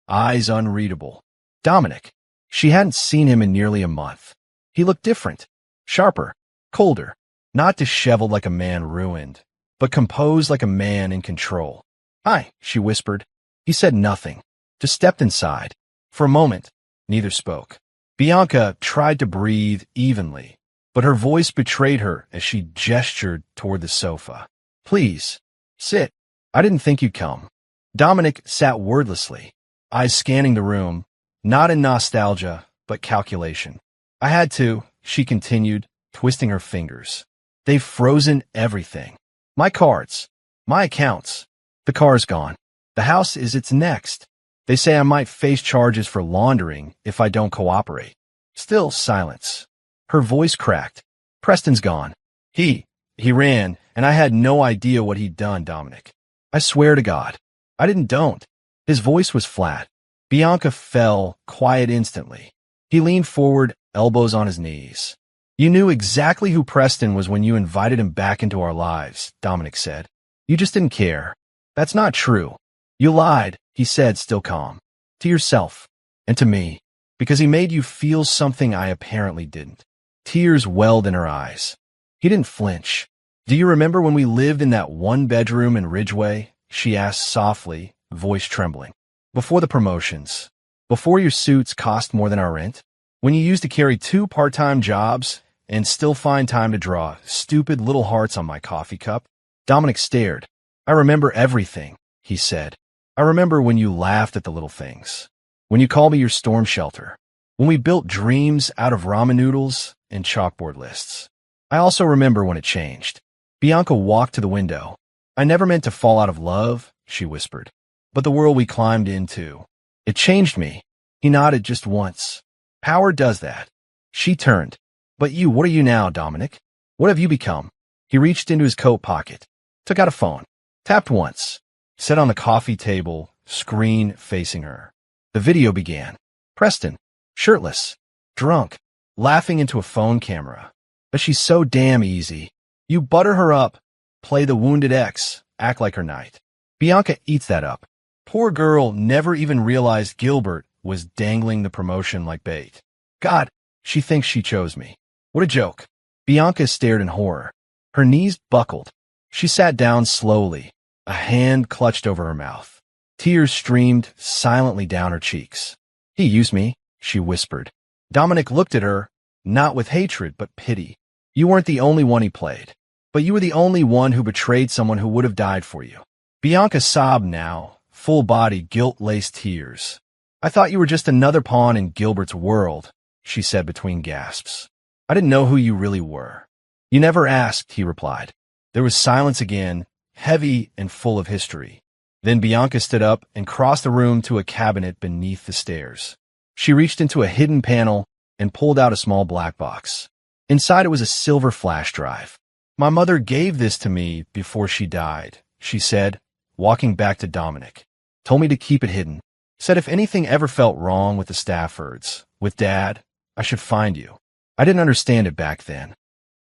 [SPEAKER 1] eyes unreadable. Dominic. She hadn't seen him in nearly a month. He looked different, sharper, colder, not disheveled like a man ruined, but composed like a man in control. "Hi," she whispered. He said nothing, just stepped inside. For a moment, neither spoke. Bianca tried to breathe evenly, but her voice betrayed her as she gestured toward the sofa. "Please, sit. I didn't think you'd come." Dominic sat wordlessly, eyes scanning the room, not in nostalgia, but calculation. "I had to," she continued, twisting her fingers. "They've frozen everything. My cards, my accounts. The car's gone. The house is its next. They say I might face charges for laundering if I don't cooperate." Still silence. Her voice cracked. "Preston's gone. He ran, and I had no idea what he'd done, Dominic. I swear to God. I don't." His voice was flat. Bianca fell, quiet instantly. He leaned forward, elbows on his knees. "You knew exactly who Preston was when you invited him back into our lives," Dominic said. "You just didn't care." "That's not true. You lied," he said, still calm. "To yourself. And to me. Because he made you feel something I apparently didn't." Tears welled in her eyes. He didn't flinch. "Do you remember when we lived in that one bedroom in Ridgeway?" she asked softly, voice trembling. "Before the promotions. Before your suits cost more than our rent. When you used to carry 2 part-time jobs and still find time to draw stupid little hearts on my coffee cup." Dominic stared. "I remember everything," he said. "I remember when you laughed at the little things. When you called me your storm shelter. When we built dreams out of ramen noodles and chalkboard lists. I also remember when it changed." Bianca walked to the window. "I never meant to fall out of love," she whispered. "But the world we climbed into. It changed me." He nodded just once. "Power does that." She turned. "But you, what are you now, Dominic? What have you become?" He reached into his coat pocket, took out a phone, tapped once, set on the coffee table, screen facing her. The video began. Preston, shirtless, drunk, laughing into a phone camera. "But she's so damn easy. You butter her up, play the wounded ex, act like her knight. Bianca eats that up. Poor girl never even realized Gilbert was dangling the promotion like bait. God, she thinks she chose me. What a joke." Bianca stared in horror. Her knees buckled. She sat down slowly, a hand clutched over her mouth. Tears streamed silently down her cheeks. "He used me," she whispered. Dominic looked at her, not with hatred but pity. "You weren't the only one he played, but you were the only one who betrayed someone who would have died for you." Bianca sobbed now, full-body, guilt-laced tears. "I thought you were just another pawn in Gilbert's world," she said between gasps. "I didn't know who you really were." "You never asked," he replied. There was silence again, heavy and full of history. Then Bianca stood up and crossed the room to a cabinet beneath the stairs. She reached into a hidden panel and pulled out a small black box. Inside it was a silver flash drive. "My mother gave this to me before she died," she said, walking back to Dominic. "Told me to keep it hidden. Said if anything ever felt wrong with the Staffords, with Dad, I should find you. I didn't understand it back then."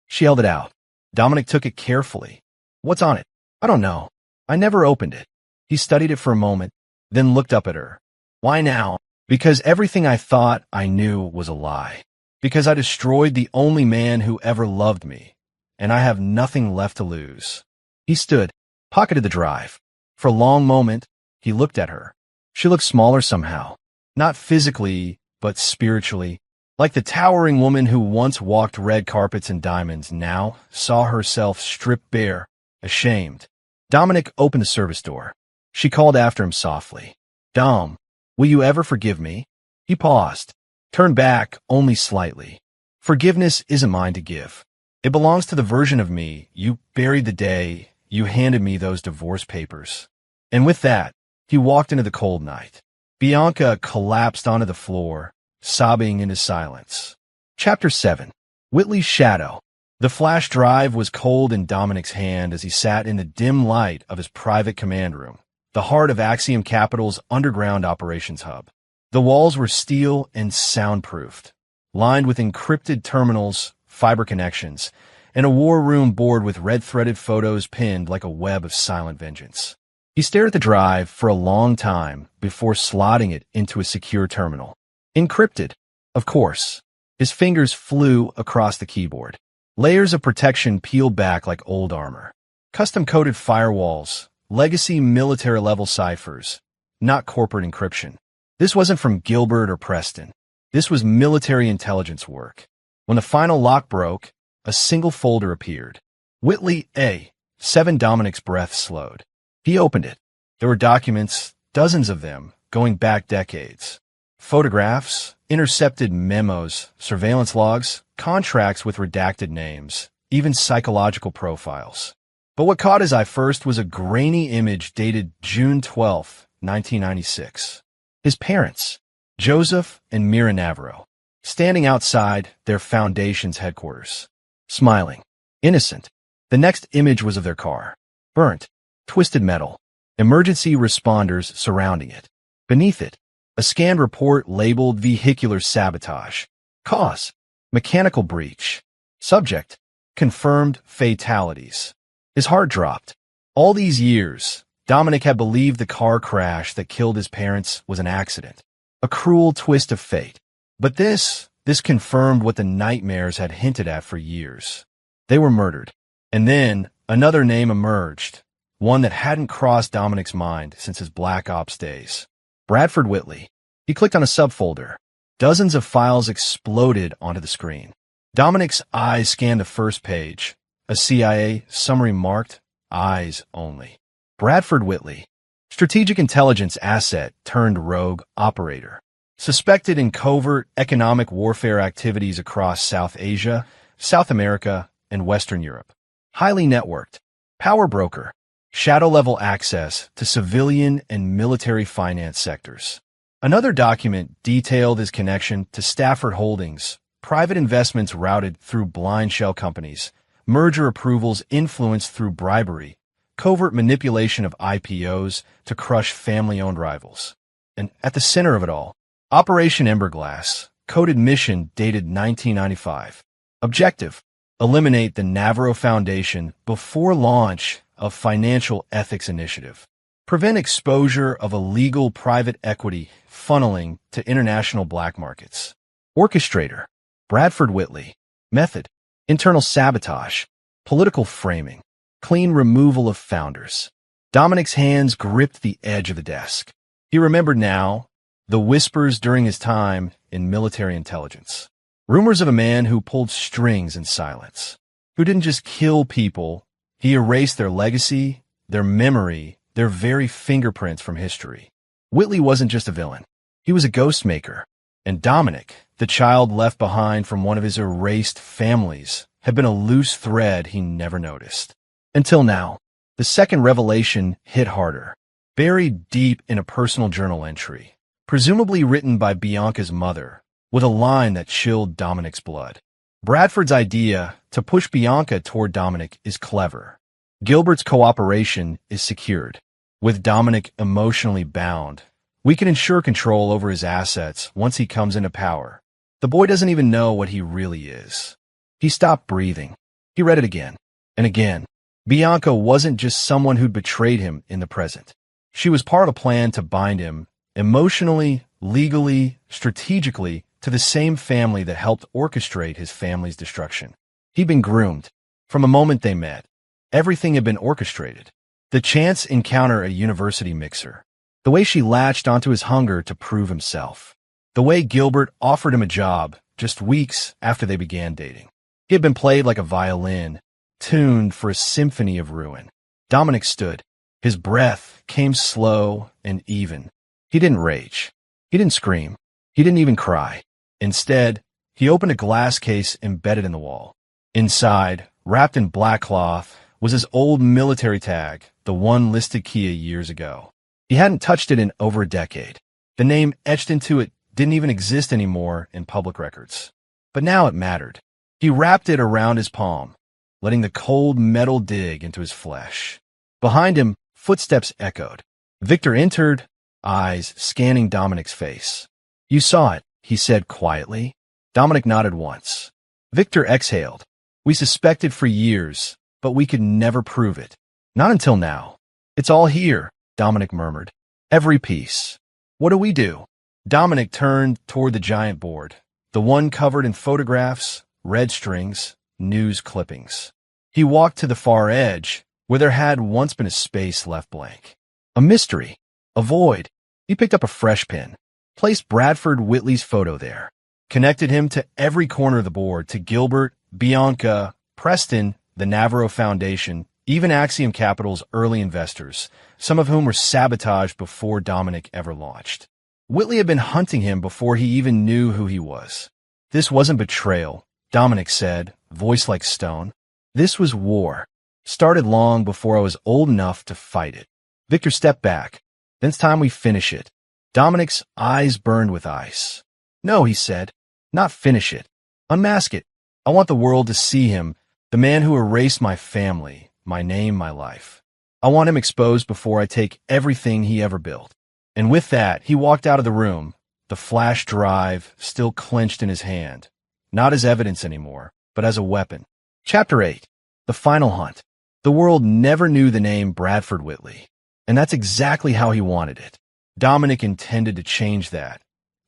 [SPEAKER 1] She held it out. Dominic took it carefully. "What's on it?" "I don't know. I never opened it." He studied it for a moment, then looked up at her. Why now? Because everything I thought I knew was a lie. Because I destroyed the only man who ever loved me, and I have nothing left to lose. He stood, pocketed the drive. For a long moment, he looked at her. She looked smaller somehow. Not physically, but spiritually. Like the towering woman who once walked red carpets and diamonds now saw herself stripped bare, ashamed. Dominic opened the service door. She called after him softly. Dom, will you ever forgive me? He paused, turned back only slightly. Forgiveness isn't mine to give. It belongs to the version of me you buried the day you handed me those divorce papers. And with that, he walked into the cold night. Bianca collapsed onto the floor, sobbing into silence. Chapter 7. Whitley's Shadow. The flash drive was cold in Dominic's hand as he sat in the dim light of his private command room, the heart of Axiom Capital's underground operations hub. The walls were steel and soundproofed, lined with encrypted terminals, fiber connections, and a war room board with red-threaded photos pinned like a web of silent vengeance. He stared at the drive for a long time before slotting it into a secure terminal. Encrypted, of course. His fingers flew across the keyboard. Layers of protection peeled back like old armor. Custom-coded firewalls, legacy military-level ciphers, not corporate encryption. This wasn't from Gilbert or Preston. This was military intelligence work. When the final lock broke, a single folder appeared. Whitley A. 7. Dominic's breath slowed. He opened it. There were documents, dozens of them, going back decades. Photographs, intercepted memos, surveillance logs, contracts with redacted names, even psychological profiles. But what caught his eye first was a grainy image dated June 12, 1996. His parents, Joseph and Mira Navarro, standing outside their foundation's headquarters, smiling, innocent. The next image was of their car, burnt, twisted metal, emergency responders surrounding it. Beneath it, a scanned report labeled vehicular sabotage. Cause, mechanical breach. Subject, confirmed fatalities. His heart dropped. All these years, Dominic had believed the car crash that killed his parents was an accident, a cruel twist of fate. But this confirmed what the nightmares had hinted at for years. They were murdered. And then another name emerged, one that hadn't crossed Dominic's mind since his Black Ops days. Bradford Whitley. He clicked on a subfolder. Dozens of files exploded onto the screen. Dominic's eyes scanned the first page, a CIA summary marked eyes only. Bradford Whitley, strategic intelligence asset turned rogue operator. Suspected in covert economic warfare activities across South Asia, South America, and Western Europe. Highly networked. Power broker. Shadow-level access to civilian and military finance sectors. Another document detailed his connection to Stafford Holdings, private investments routed through blind shell companies, merger approvals influenced through bribery, covert manipulation of IPOs to crush family-owned rivals. And at the center of it all, Operation Emberglass, coded mission dated 1995. Objective: eliminate the Navarro Foundation before launch of Financial Ethics Initiative. Prevent exposure of illegal private equity funneling to international black markets. Orchestrator: Bradford Whitley. Method: internal sabotage, political framing, clean removal of founders. Dominic's hands gripped the edge of the desk. He remembered now the whispers during his time in military intelligence. Rumors of a man who pulled strings in silence, who didn't just kill people, he erased their legacy, their memory, their very fingerprints from history. Whitley wasn't just a villain. He was a ghost maker. And Dominic, the child left behind from one of his erased families, had been a loose thread he never noticed. Until now, the second revelation hit harder, buried deep in a personal journal entry, presumably written by Bianca's mother, with a line that chilled Dominic's blood. Bradford's idea to push Bianca toward Dominic is clever. Gilbert's cooperation is secured. With Dominic emotionally bound, we can ensure control over his assets once he comes into power. The boy doesn't even know what he really is. He stopped breathing. He read it again and again. Bianca wasn't just someone who'd betrayed him in the present. She was part of a plan to bind him emotionally, legally, strategically to the same family that helped orchestrate his family's destruction. He'd been groomed. From the moment they met, everything had been orchestrated. The chance encounter at University Mixer, the way she latched onto his hunger to prove himself, the way Gilbert offered him a job just weeks after they began dating. He had been played like a violin, tuned for a symphony of ruin. Dominic stood. His breath came slow and even. He didn't rage. He didn't scream. He didn't even cry. Instead, he opened a glass case embedded in the wall. Inside, wrapped in black cloth, was his old military tag, the one listed Kia years ago. He hadn't touched it in over a decade. The name etched into it didn't even exist anymore in public records. But now it mattered. He wrapped it around his palm, letting the cold metal dig into his flesh. Behind him, footsteps echoed. Victor entered, eyes scanning Dominic's face. "You saw it," he said quietly. Dominic nodded once. Victor exhaled. "We suspected for years, but we could never prove it. Not until now." "It's all here," Dominic murmured. "Every piece." "What do we do?" Dominic turned toward the giant board, the one covered in photographs, red strings, news clippings. He walked to the far edge, where there had once been a space left blank. A mystery. A void. He picked up a fresh pen, placed Bradford Whitley's photo there, connected him to every corner of the board, to Gilbert, Bianca, Preston, the Navarro Foundation, even Axiom Capital's early investors, some of whom were sabotaged before Dominic ever launched. Whitley had been hunting him before he even knew who he was. "This wasn't betrayal," Dominic said, voice like stone. "This was war. Started long before I was old enough to fight it." Victor stepped back. "Then it's time we finish it." Dominic's eyes burned with ice. "No," he said. "Not finish it. Unmask it. I want the world to see him, the man who erased my family, my name, my life. I want him exposed before I take everything he ever built." And with that, he walked out of the room, the flash drive still clenched in his hand, not as evidence anymore, but as a weapon. Chapter 8. The Final Hunt. The world never knew the name Bradford Whitley, and that's exactly how he wanted it. Dominic intended to change that,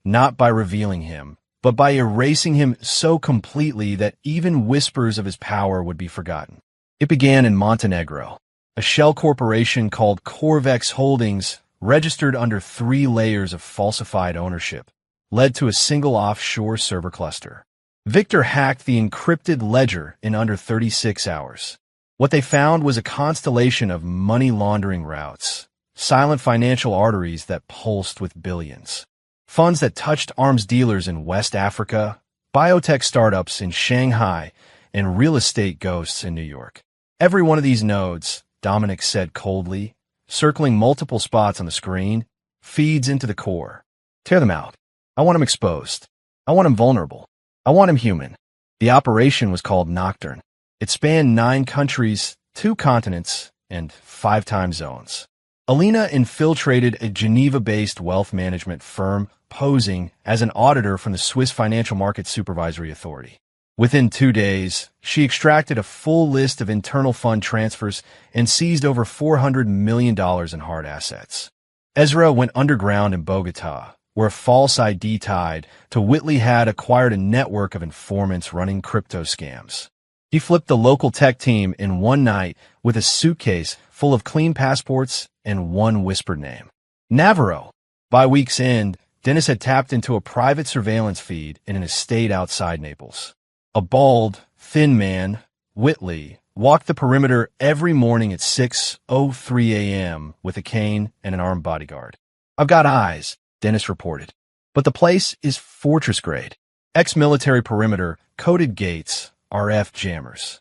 [SPEAKER 1] not by revealing him, but by erasing him so completely that even whispers of his power would be forgotten. It began in Montenegro. A shell corporation called Corvex Holdings, registered under 3 layers of falsified ownership, led to a single offshore server cluster. Victor hacked the encrypted ledger in under 36 hours. What they found was a constellation of money laundering routes, silent financial arteries that pulsed with billions, funds that touched arms dealers in West Africa, biotech startups in Shanghai, and real estate ghosts in New York. Every one of these nodes, Dominic said coldly, circling multiple spots on the screen, feeds into the core. Tear them out. I want him exposed. I want him vulnerable. I want him human. The operation was called Nocturne. It spanned 9 countries, 2 continents, and 5 time zones. Alina infiltrated a Geneva-based wealth management firm posing as an auditor from the Swiss Financial Markets Supervisory Authority. Within 2 days, she extracted a full list of internal fund transfers and seized over $400 million in hard assets. Ezra went underground in Bogota, where a false ID tied to Whitley had acquired a network of informants running crypto scams. He flipped the local tech team in one night with a suitcase full of clean passports and one whispered name. Navarro. By week's end, Dennis had tapped into a private surveillance feed in an estate outside Naples. A bald, thin man, Whitley, walked the perimeter every morning at 6:03 a.m. with a cane and an armed bodyguard. "I've got eyes," Dennis reported. "But the place is fortress grade. Ex-military perimeter, coded gates, RF jammers."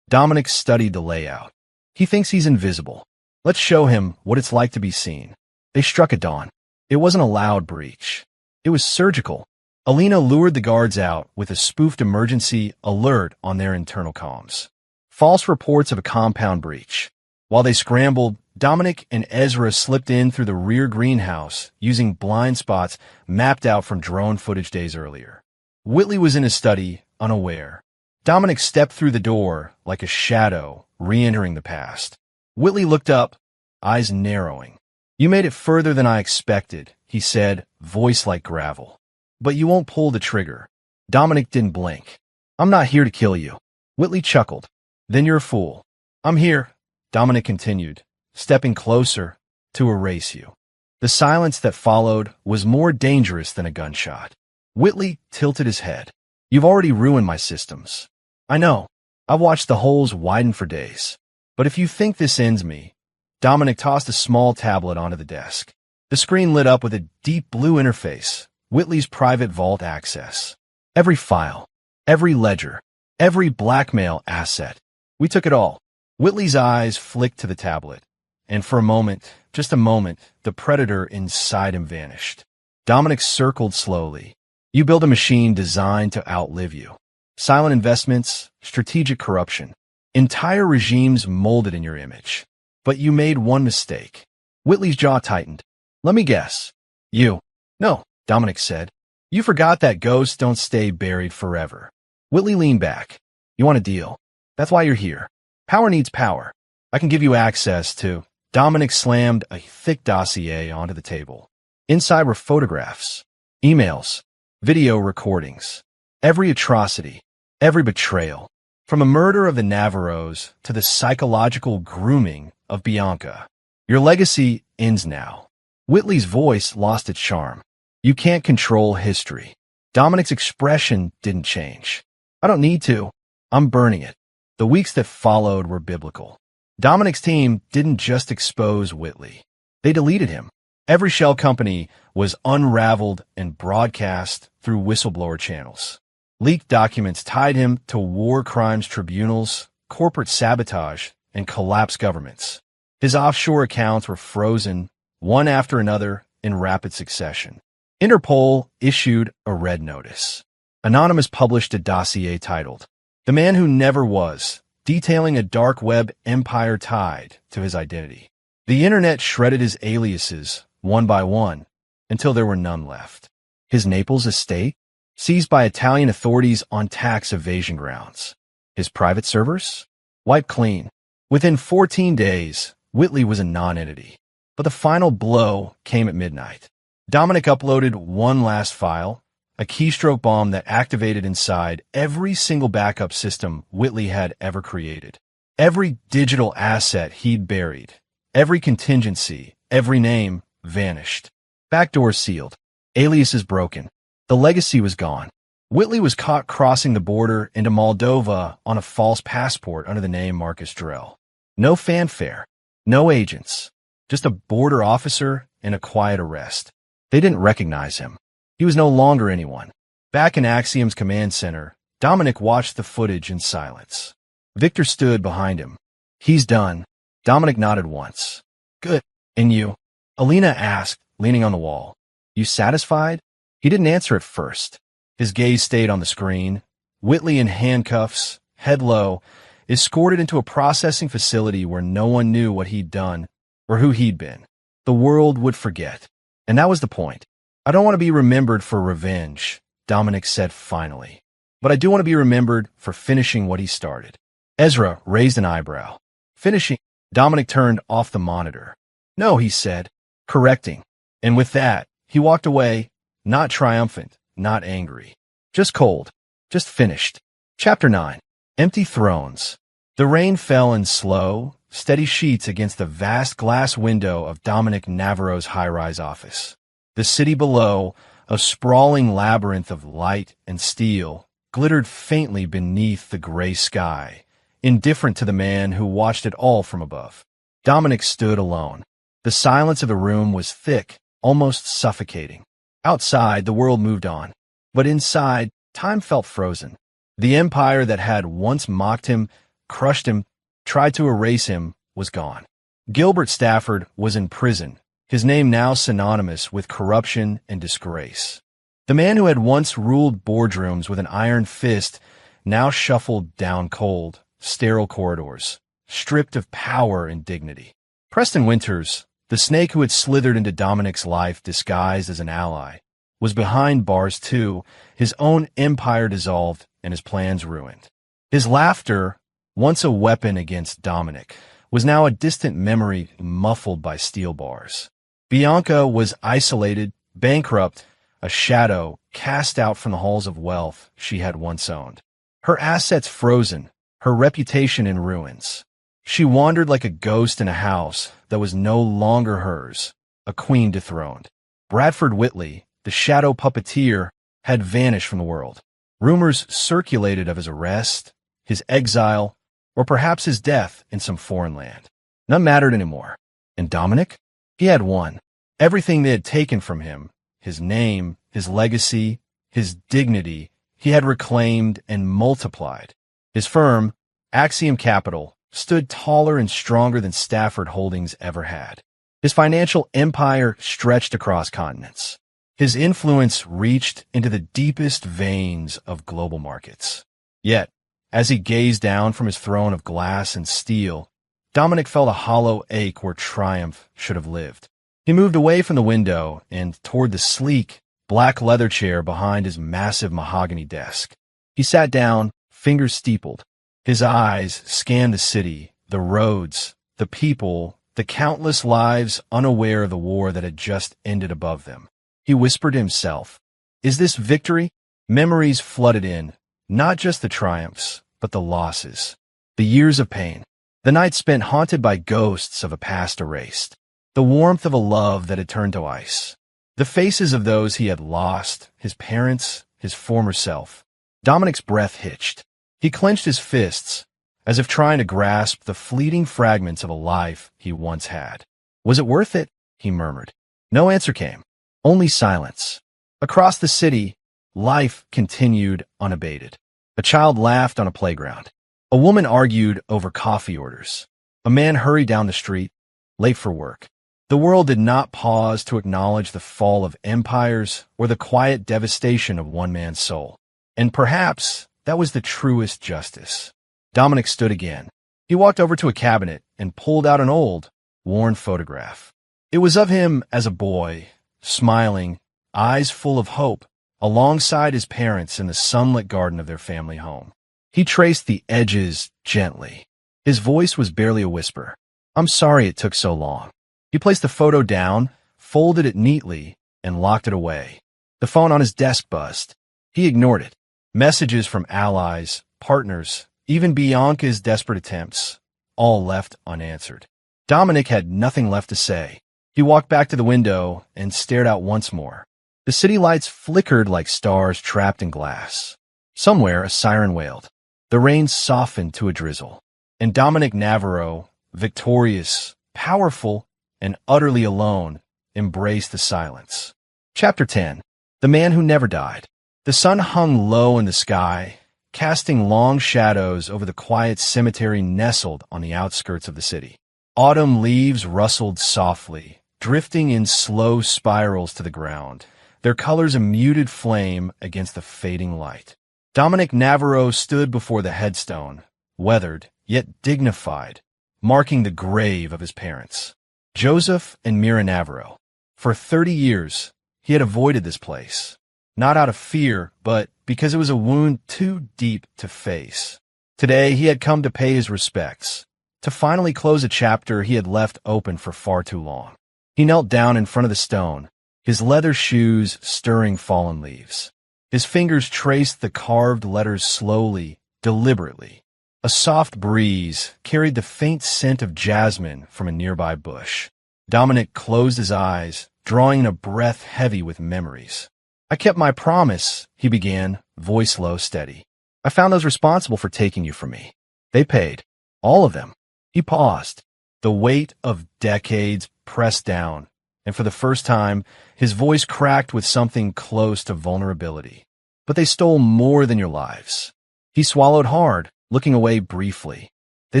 [SPEAKER 1] Dominic studied the layout. "He thinks he's invisible. Let's show him what it's like to be seen." They struck at dawn. It wasn't a loud breach. It was surgical. Alina lured the guards out with a spoofed emergency alert on their internal comms. False reports of a compound breach. While they scrambled, Dominic and Ezra slipped in through the rear greenhouse using blind spots mapped out from drone footage days earlier. Whitley was in his study, unaware. Dominic stepped through the door like a shadow re-entering the past. Whitley looked up, eyes narrowing. You made it further than I expected, he said, voice like gravel. But you won't pull the trigger. Dominic didn't blink. I'm not here to kill you. Whitley chuckled. Then you're a fool. I'm here, Dominic continued, stepping closer to erase you. The silence that followed was more dangerous than a gunshot. Whitley tilted his head. You've already ruined my systems. I know. I've watched the holes widen for days. But if you think this ends me, Dominic tossed a small tablet onto the desk. The screen lit up with a deep blue interface, Whitley's private vault access. Every file, every ledger, every blackmail asset. We took it all. Whitley's eyes flicked to the tablet, and for a moment, just a moment, the predator inside him vanished. Dominic circled slowly. You build a machine designed to outlive you. Silent investments, strategic corruption. Entire regimes molded in your image. But you made one mistake. Whitley's jaw tightened. Let me guess. You. No, Dominic said. You forgot that ghosts don't stay buried forever. Whitley leaned back. You want a deal? That's why you're here. Power needs power. I can give you access to... Dominic slammed a thick dossier onto the table. Inside were photographs, emails, video recordings, every atrocity, every betrayal, from a murder of the Navarros to the psychological grooming of Bianca. Your legacy ends now. Whitley's voice lost its charm. You can't control history. Dominic's expression didn't change. I don't need to. I'm burning it. The weeks that followed were biblical. Dominic's team didn't just expose Whitley. They deleted him. Every shell company was unraveled and broadcast through whistleblower channels. Leaked documents tied him to war crimes tribunals, corporate sabotage, and collapsed governments. His offshore accounts were frozen, one after another, in rapid succession. Interpol issued a red notice. Anonymous published a dossier titled, "The Man Who Never Was," detailing a dark web empire tied to his identity. The internet shredded his aliases, one by one, until there were none left. His Naples estate, seized by Italian authorities on tax evasion grounds. His private servers, wiped clean. Within 14 days, Whitley was a non-entity. But the final blow came at midnight. Dominic uploaded one last file, a keystroke bomb that activated inside every single backup system Whitley had ever created. Every digital asset he'd buried, every contingency, every name vanished. Backdoors sealed, aliases broken. The legacy was gone. Whitley was caught crossing the border into Moldova on a false passport under the name Marcus Drell. No fanfare, no agents, just a border officer and a quiet arrest. They didn't recognize him. He was no longer anyone. Back in Axiom's command center, Dominic watched the footage in silence. Victor stood behind him. He's done. Dominic nodded once. Good. And you? Alina asked, leaning on the wall. You satisfied? He didn't answer at first. His gaze stayed on the screen. Whitley in handcuffs, head low, escorted into a processing facility where no one knew what he'd done or who he'd been. The world would forget. And that was the point. I don't want to be remembered for revenge, Dominic said finally. But I do want to be remembered for finishing what he started. Ezra raised an eyebrow. Finishing? Dominic turned off the monitor. No, he said, correcting. And with that, he walked away, not triumphant, not angry. Just cold. Just finished. Chapter 9. Empty Thrones. The rain fell in slow, steady sheets against the vast glass window of Dominic Navarro's high-rise office. The city below, a sprawling labyrinth of light and steel, glittered faintly beneath the gray sky, indifferent to the man who watched it all from above. Dominic stood alone. The silence of the room was thick, almost suffocating. Outside, the world moved on. But inside, time felt frozen. The empire that had once mocked him, crushed him, tried to erase him, was gone. Gilbert Stafford was in prison, his name now synonymous with corruption and disgrace. The man who had once ruled boardrooms with an iron fist now shuffled down cold, sterile corridors, stripped of power and dignity. Preston Winters, the snake who had slithered into Dominic's life disguised as an ally, was behind bars too, his own empire dissolved and his plans ruined. His laughter, once a weapon against Dominic, was now a distant memory muffled by steel bars. Bianca was isolated, bankrupt, a shadow cast out from the halls of wealth she had once owned. Her assets frozen, her reputation in ruins. She wandered like a ghost in a house that was no longer hers, a queen dethroned. Bradford Whitley, the shadow puppeteer, had vanished from the world. Rumors circulated of his arrest, his exile, or perhaps his death in some foreign land. None mattered anymore. And Dominic? He had won. Everything they had taken from him, his name, his legacy, his dignity, he had reclaimed and multiplied. His firm, Axiom Capital, stood taller and stronger than Stafford Holdings ever had. His financial empire stretched across continents. His influence reached into the deepest veins of global markets. Yet, as he gazed down from his throne of glass and steel, Dominic felt a hollow ache where triumph should have lived. He moved away from the window and toward the sleek, black leather chair behind his massive mahogany desk. He sat down, fingers steepled. His eyes scanned the city, the roads, the people, the countless lives unaware of the war that had just ended above them. He whispered to himself, "Is this victory?" Memories flooded in, not just the triumphs, but the losses, the years of pain, the nights spent haunted by ghosts of a past erased, the warmth of a love that had turned to ice, the faces of those he had lost, his parents, his former self. Dominic's breath hitched. He clenched his fists, as if trying to grasp the fleeting fragments of a life he once had. "Was it worth it?" he murmured. No answer came, only silence. Across the city, life continued unabated. A child laughed on a playground. A woman argued over coffee orders. A man hurried down the street, late for work. The world did not pause to acknowledge the fall of empires or the quiet devastation of one man's soul. And perhaps that was the truest justice. Dominic stood again. He walked over to a cabinet and pulled out an old, worn photograph. It was of him as a boy, smiling, eyes full of hope, alongside his parents in the sunlit garden of their family home. He traced the edges gently. His voice was barely a whisper. "I'm sorry it took so long." He placed the photo down, folded it neatly, and locked it away. The phone on his desk buzzed. He ignored it. Messages from allies, partners, even Bianca's desperate attempts, all left unanswered. Dominic had nothing left to say. He walked back to the window and stared out once more. The city lights flickered like stars trapped in glass. Somewhere a siren wailed. The rain softened to a drizzle. And Dominic Navarro, victorious, powerful, and utterly alone, embraced the silence. Chapter 10. The Man Who Never Died. The sun hung low in the sky, casting long shadows over the quiet cemetery nestled on the outskirts of the city. Autumn leaves rustled softly, drifting in slow spirals to the ground, their colors a muted flame against the fading light. Dominic Navarro stood before the headstone, weathered, yet dignified, marking the grave of his parents, Joseph and Mira Navarro. For 30 years, he had avoided this place. Not out of fear, but because it was a wound too deep to face. Today, he had come to pay his respects, to finally close a chapter he had left open for far too long. He knelt down in front of the stone, his leather shoes stirring fallen leaves. His fingers traced the carved letters slowly, deliberately. A soft breeze carried the faint scent of jasmine from a nearby bush. Dominic closed his eyes, drawing in a breath heavy with memories. "I kept my promise," he began, voice low, steady. "I found those responsible for taking you from me. They paid. All of them." He paused. The weight of decades pressed down, and for the first time, his voice cracked with something close to vulnerability. "But they stole more than your lives." He swallowed hard, looking away briefly. "They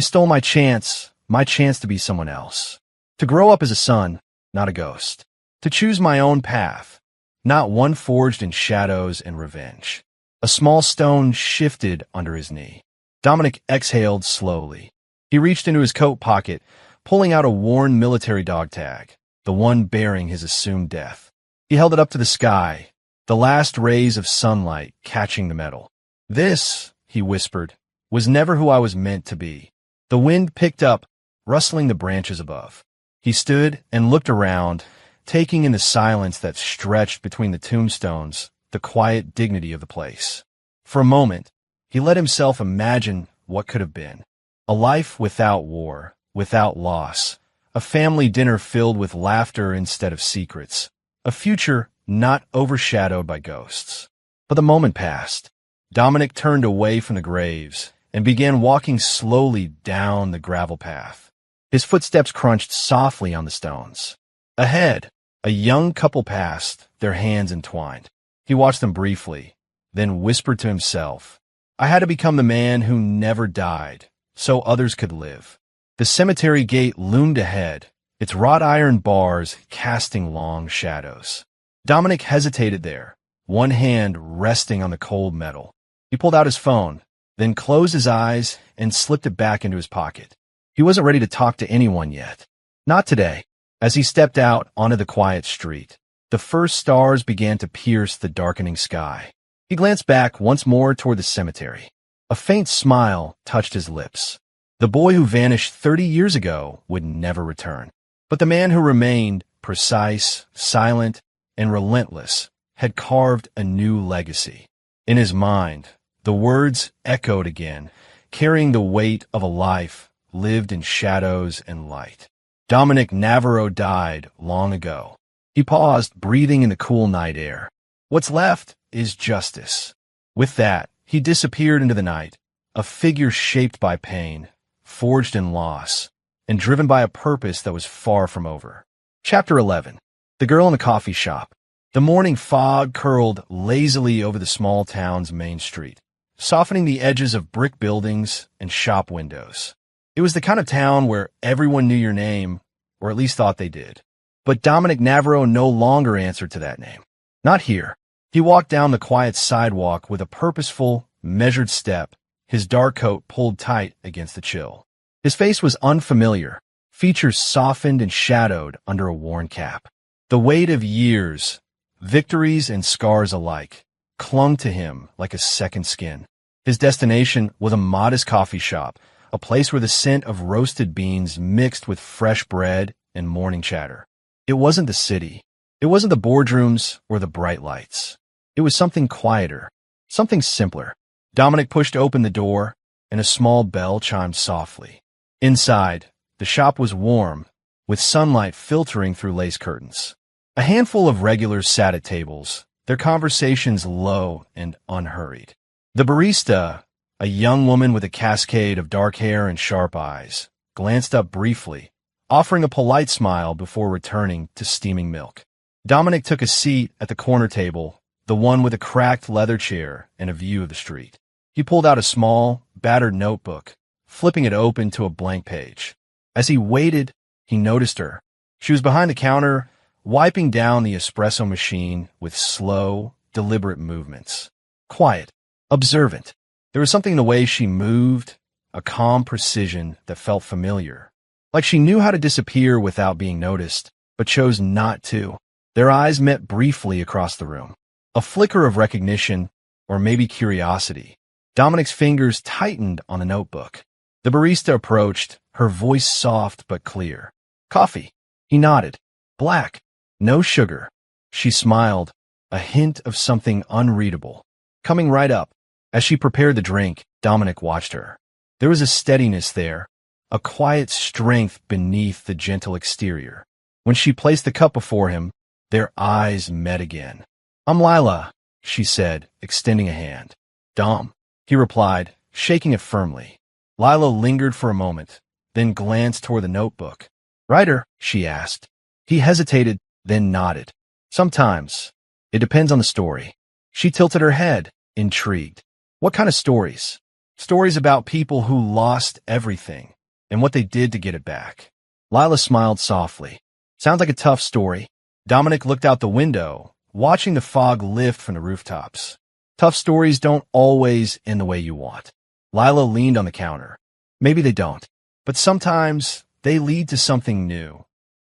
[SPEAKER 1] stole my chance to be someone else. To grow up as a son, not a ghost. To choose my own path, not one forged in shadows and revenge." A small stone shifted under his knee. Dominic exhaled slowly. He reached into his coat pocket, pulling out a worn military dog tag, the one bearing his assumed death. He held it up to the sky, the last rays of sunlight catching the metal. "This," he whispered, "was never who I was meant to be." The wind picked up, rustling the branches above. He stood and looked around, taking in the silence that stretched between the tombstones, the quiet dignity of the place. For a moment, he let himself imagine what could have been. A life without war, without loss, a family dinner filled with laughter instead of secrets, a future not overshadowed by ghosts. But the moment passed. Dominic turned away from the graves and began walking slowly down the gravel path. His footsteps crunched softly on the stones. Ahead, a young couple passed, their hands entwined. He watched them briefly, then whispered to himself, "I had to become the man who never died, so others could live." The cemetery gate loomed ahead, its wrought iron bars casting long shadows. Dominic hesitated there, one hand resting on the cold metal. He pulled out his phone, then closed his eyes and slipped it back into his pocket. He wasn't ready to talk to anyone yet. Not today. As he stepped out onto the quiet street, the first stars began to pierce the darkening sky. He glanced back once more toward the cemetery. A faint smile touched his lips. The boy who vanished 30 years ago would never return. But the man who remained, precise, silent, and relentless, had carved a new legacy. In his mind, the words echoed again, carrying the weight of a life lived in shadows and light. Dominic Navarro died long ago. He paused, breathing in the cool night air. What's left is justice. With that, he disappeared into the night, a figure shaped by pain, forged in loss, and driven by a purpose that was far from over. Chapter 11. The Girl in the Coffee Shop. The morning fog curled lazily over the small town's main street, softening the edges of brick buildings and shop windows. It was the kind of town where everyone knew your name, or at least thought they did. But Dominic Navarro no longer answered to that name. Not here. He walked down the quiet sidewalk with a purposeful, measured step, his dark coat pulled tight against the chill. His face was unfamiliar, features softened and shadowed under a worn cap. The weight of years, victories and scars alike, clung to him like a second skin. His destination was a modest coffee shop, a place where the scent of roasted beans mixed with fresh bread and morning chatter. It wasn't the city. It wasn't the boardrooms or the bright lights. It was something quieter, something simpler. Dominic pushed open the door, and a small bell chimed softly. Inside, the shop was warm, with sunlight filtering through lace curtains. A handful of regulars sat at tables, their conversations low and unhurried. The barista, a young woman with a cascade of dark hair and sharp eyes, glanced up briefly, offering a polite smile before returning to steaming milk. Dominic took a seat at the corner table, the one with a cracked leather chair and a view of the street. He pulled out a small, battered notebook, flipping it open to a blank page. As he waited, he noticed her. She was behind the counter, wiping down the espresso machine with slow, deliberate movements. Quiet, observant. There was something in the way she moved, a calm precision that felt familiar. Like she knew how to disappear without being noticed, but chose not to. Their eyes met briefly across the room. A flicker of recognition, or maybe curiosity. Dominic's fingers tightened on a notebook. The barista approached, her voice soft but clear. "Coffee." He nodded. "Black. No sugar." She smiled, a hint of something unreadable. "Coming right up." As she prepared the drink, Dominic watched her. There was a steadiness there, a quiet strength beneath the gentle exterior. When she placed the cup before him, their eyes met again. "I'm Lila," she said, extending a hand. "Dom," he replied, shaking it firmly. Lila lingered for a moment, then glanced toward the notebook. "Writer?" she asked. He hesitated, then nodded. "Sometimes. It depends on the story." She tilted her head, intrigued. "What kind of stories?" "Stories about people who lost everything, and what they did to get it back." Lila smiled softly. "Sounds like a tough story." Dominic looked out the window, watching the fog lift from the rooftops. Tough stories don't always end the way you want. Lila leaned on the counter. Maybe they don't, but sometimes they lead to something new.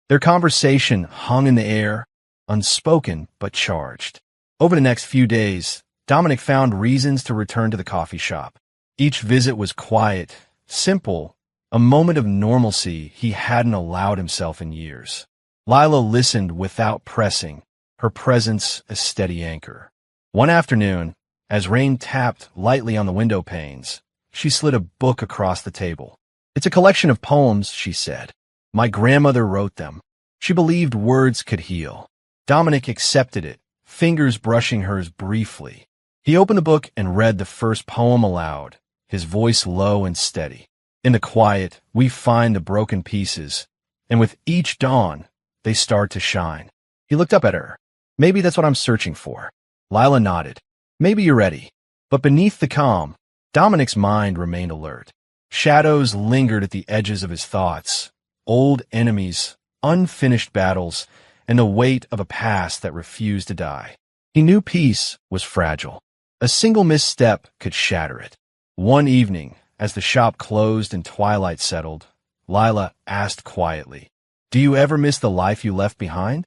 [SPEAKER 1] Their conversation hung in the air, unspoken but charged. Over the next few days, Dominic found reasons to return to the coffee shop. Each visit was quiet, simple, a moment of normalcy he hadn't allowed himself in years. Lila listened without pressing, her presence a steady anchor. One afternoon, as rain tapped lightly on the window panes, she slid a book across the table. "It's a collection of poems," she said. "My grandmother wrote them. She believed words could heal." Dominic accepted it, fingers brushing hers briefly. He opened the book and read the first poem aloud, his voice low and steady. "In the quiet, we find the broken pieces, and with each dawn, they start to shine." He looked up at her. "Maybe that's what I'm searching for." Lila nodded. "Maybe you're ready." But beneath the calm, Dominic's mind remained alert. Shadows lingered at the edges of his thoughts. Old enemies, unfinished battles, and the weight of a past that refused to die. He knew peace was fragile. A single misstep could shatter it. One evening, as the shop closed and twilight settled, Lila asked quietly, "Do you ever miss the life you left behind?"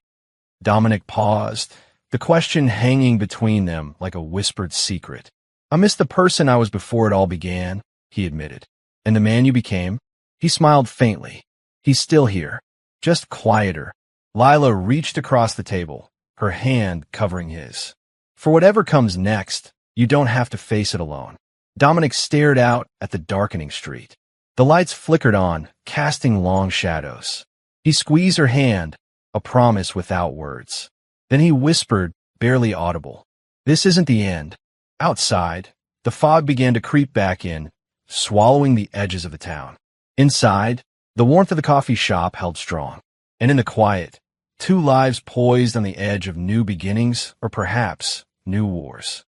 [SPEAKER 1] Dominic paused, the question hanging between them like a whispered secret. "I miss the person I was before it all began," he admitted. "And the man you became?" He smiled faintly. "He's still here, just quieter." Lila reached across the table, her hand covering his. "For whatever comes next, you don't have to face it alone." Dominic stared out at the darkening street. The lights flickered on, casting long shadows. He squeezed her hand, a promise without words. Then he whispered, barely audible, "This isn't the end." Outside, the fog began to creep back in, swallowing the edges of the town. Inside, the warmth of the coffee shop held strong. And in the quiet, two lives poised on the edge of new beginnings or perhaps new wars.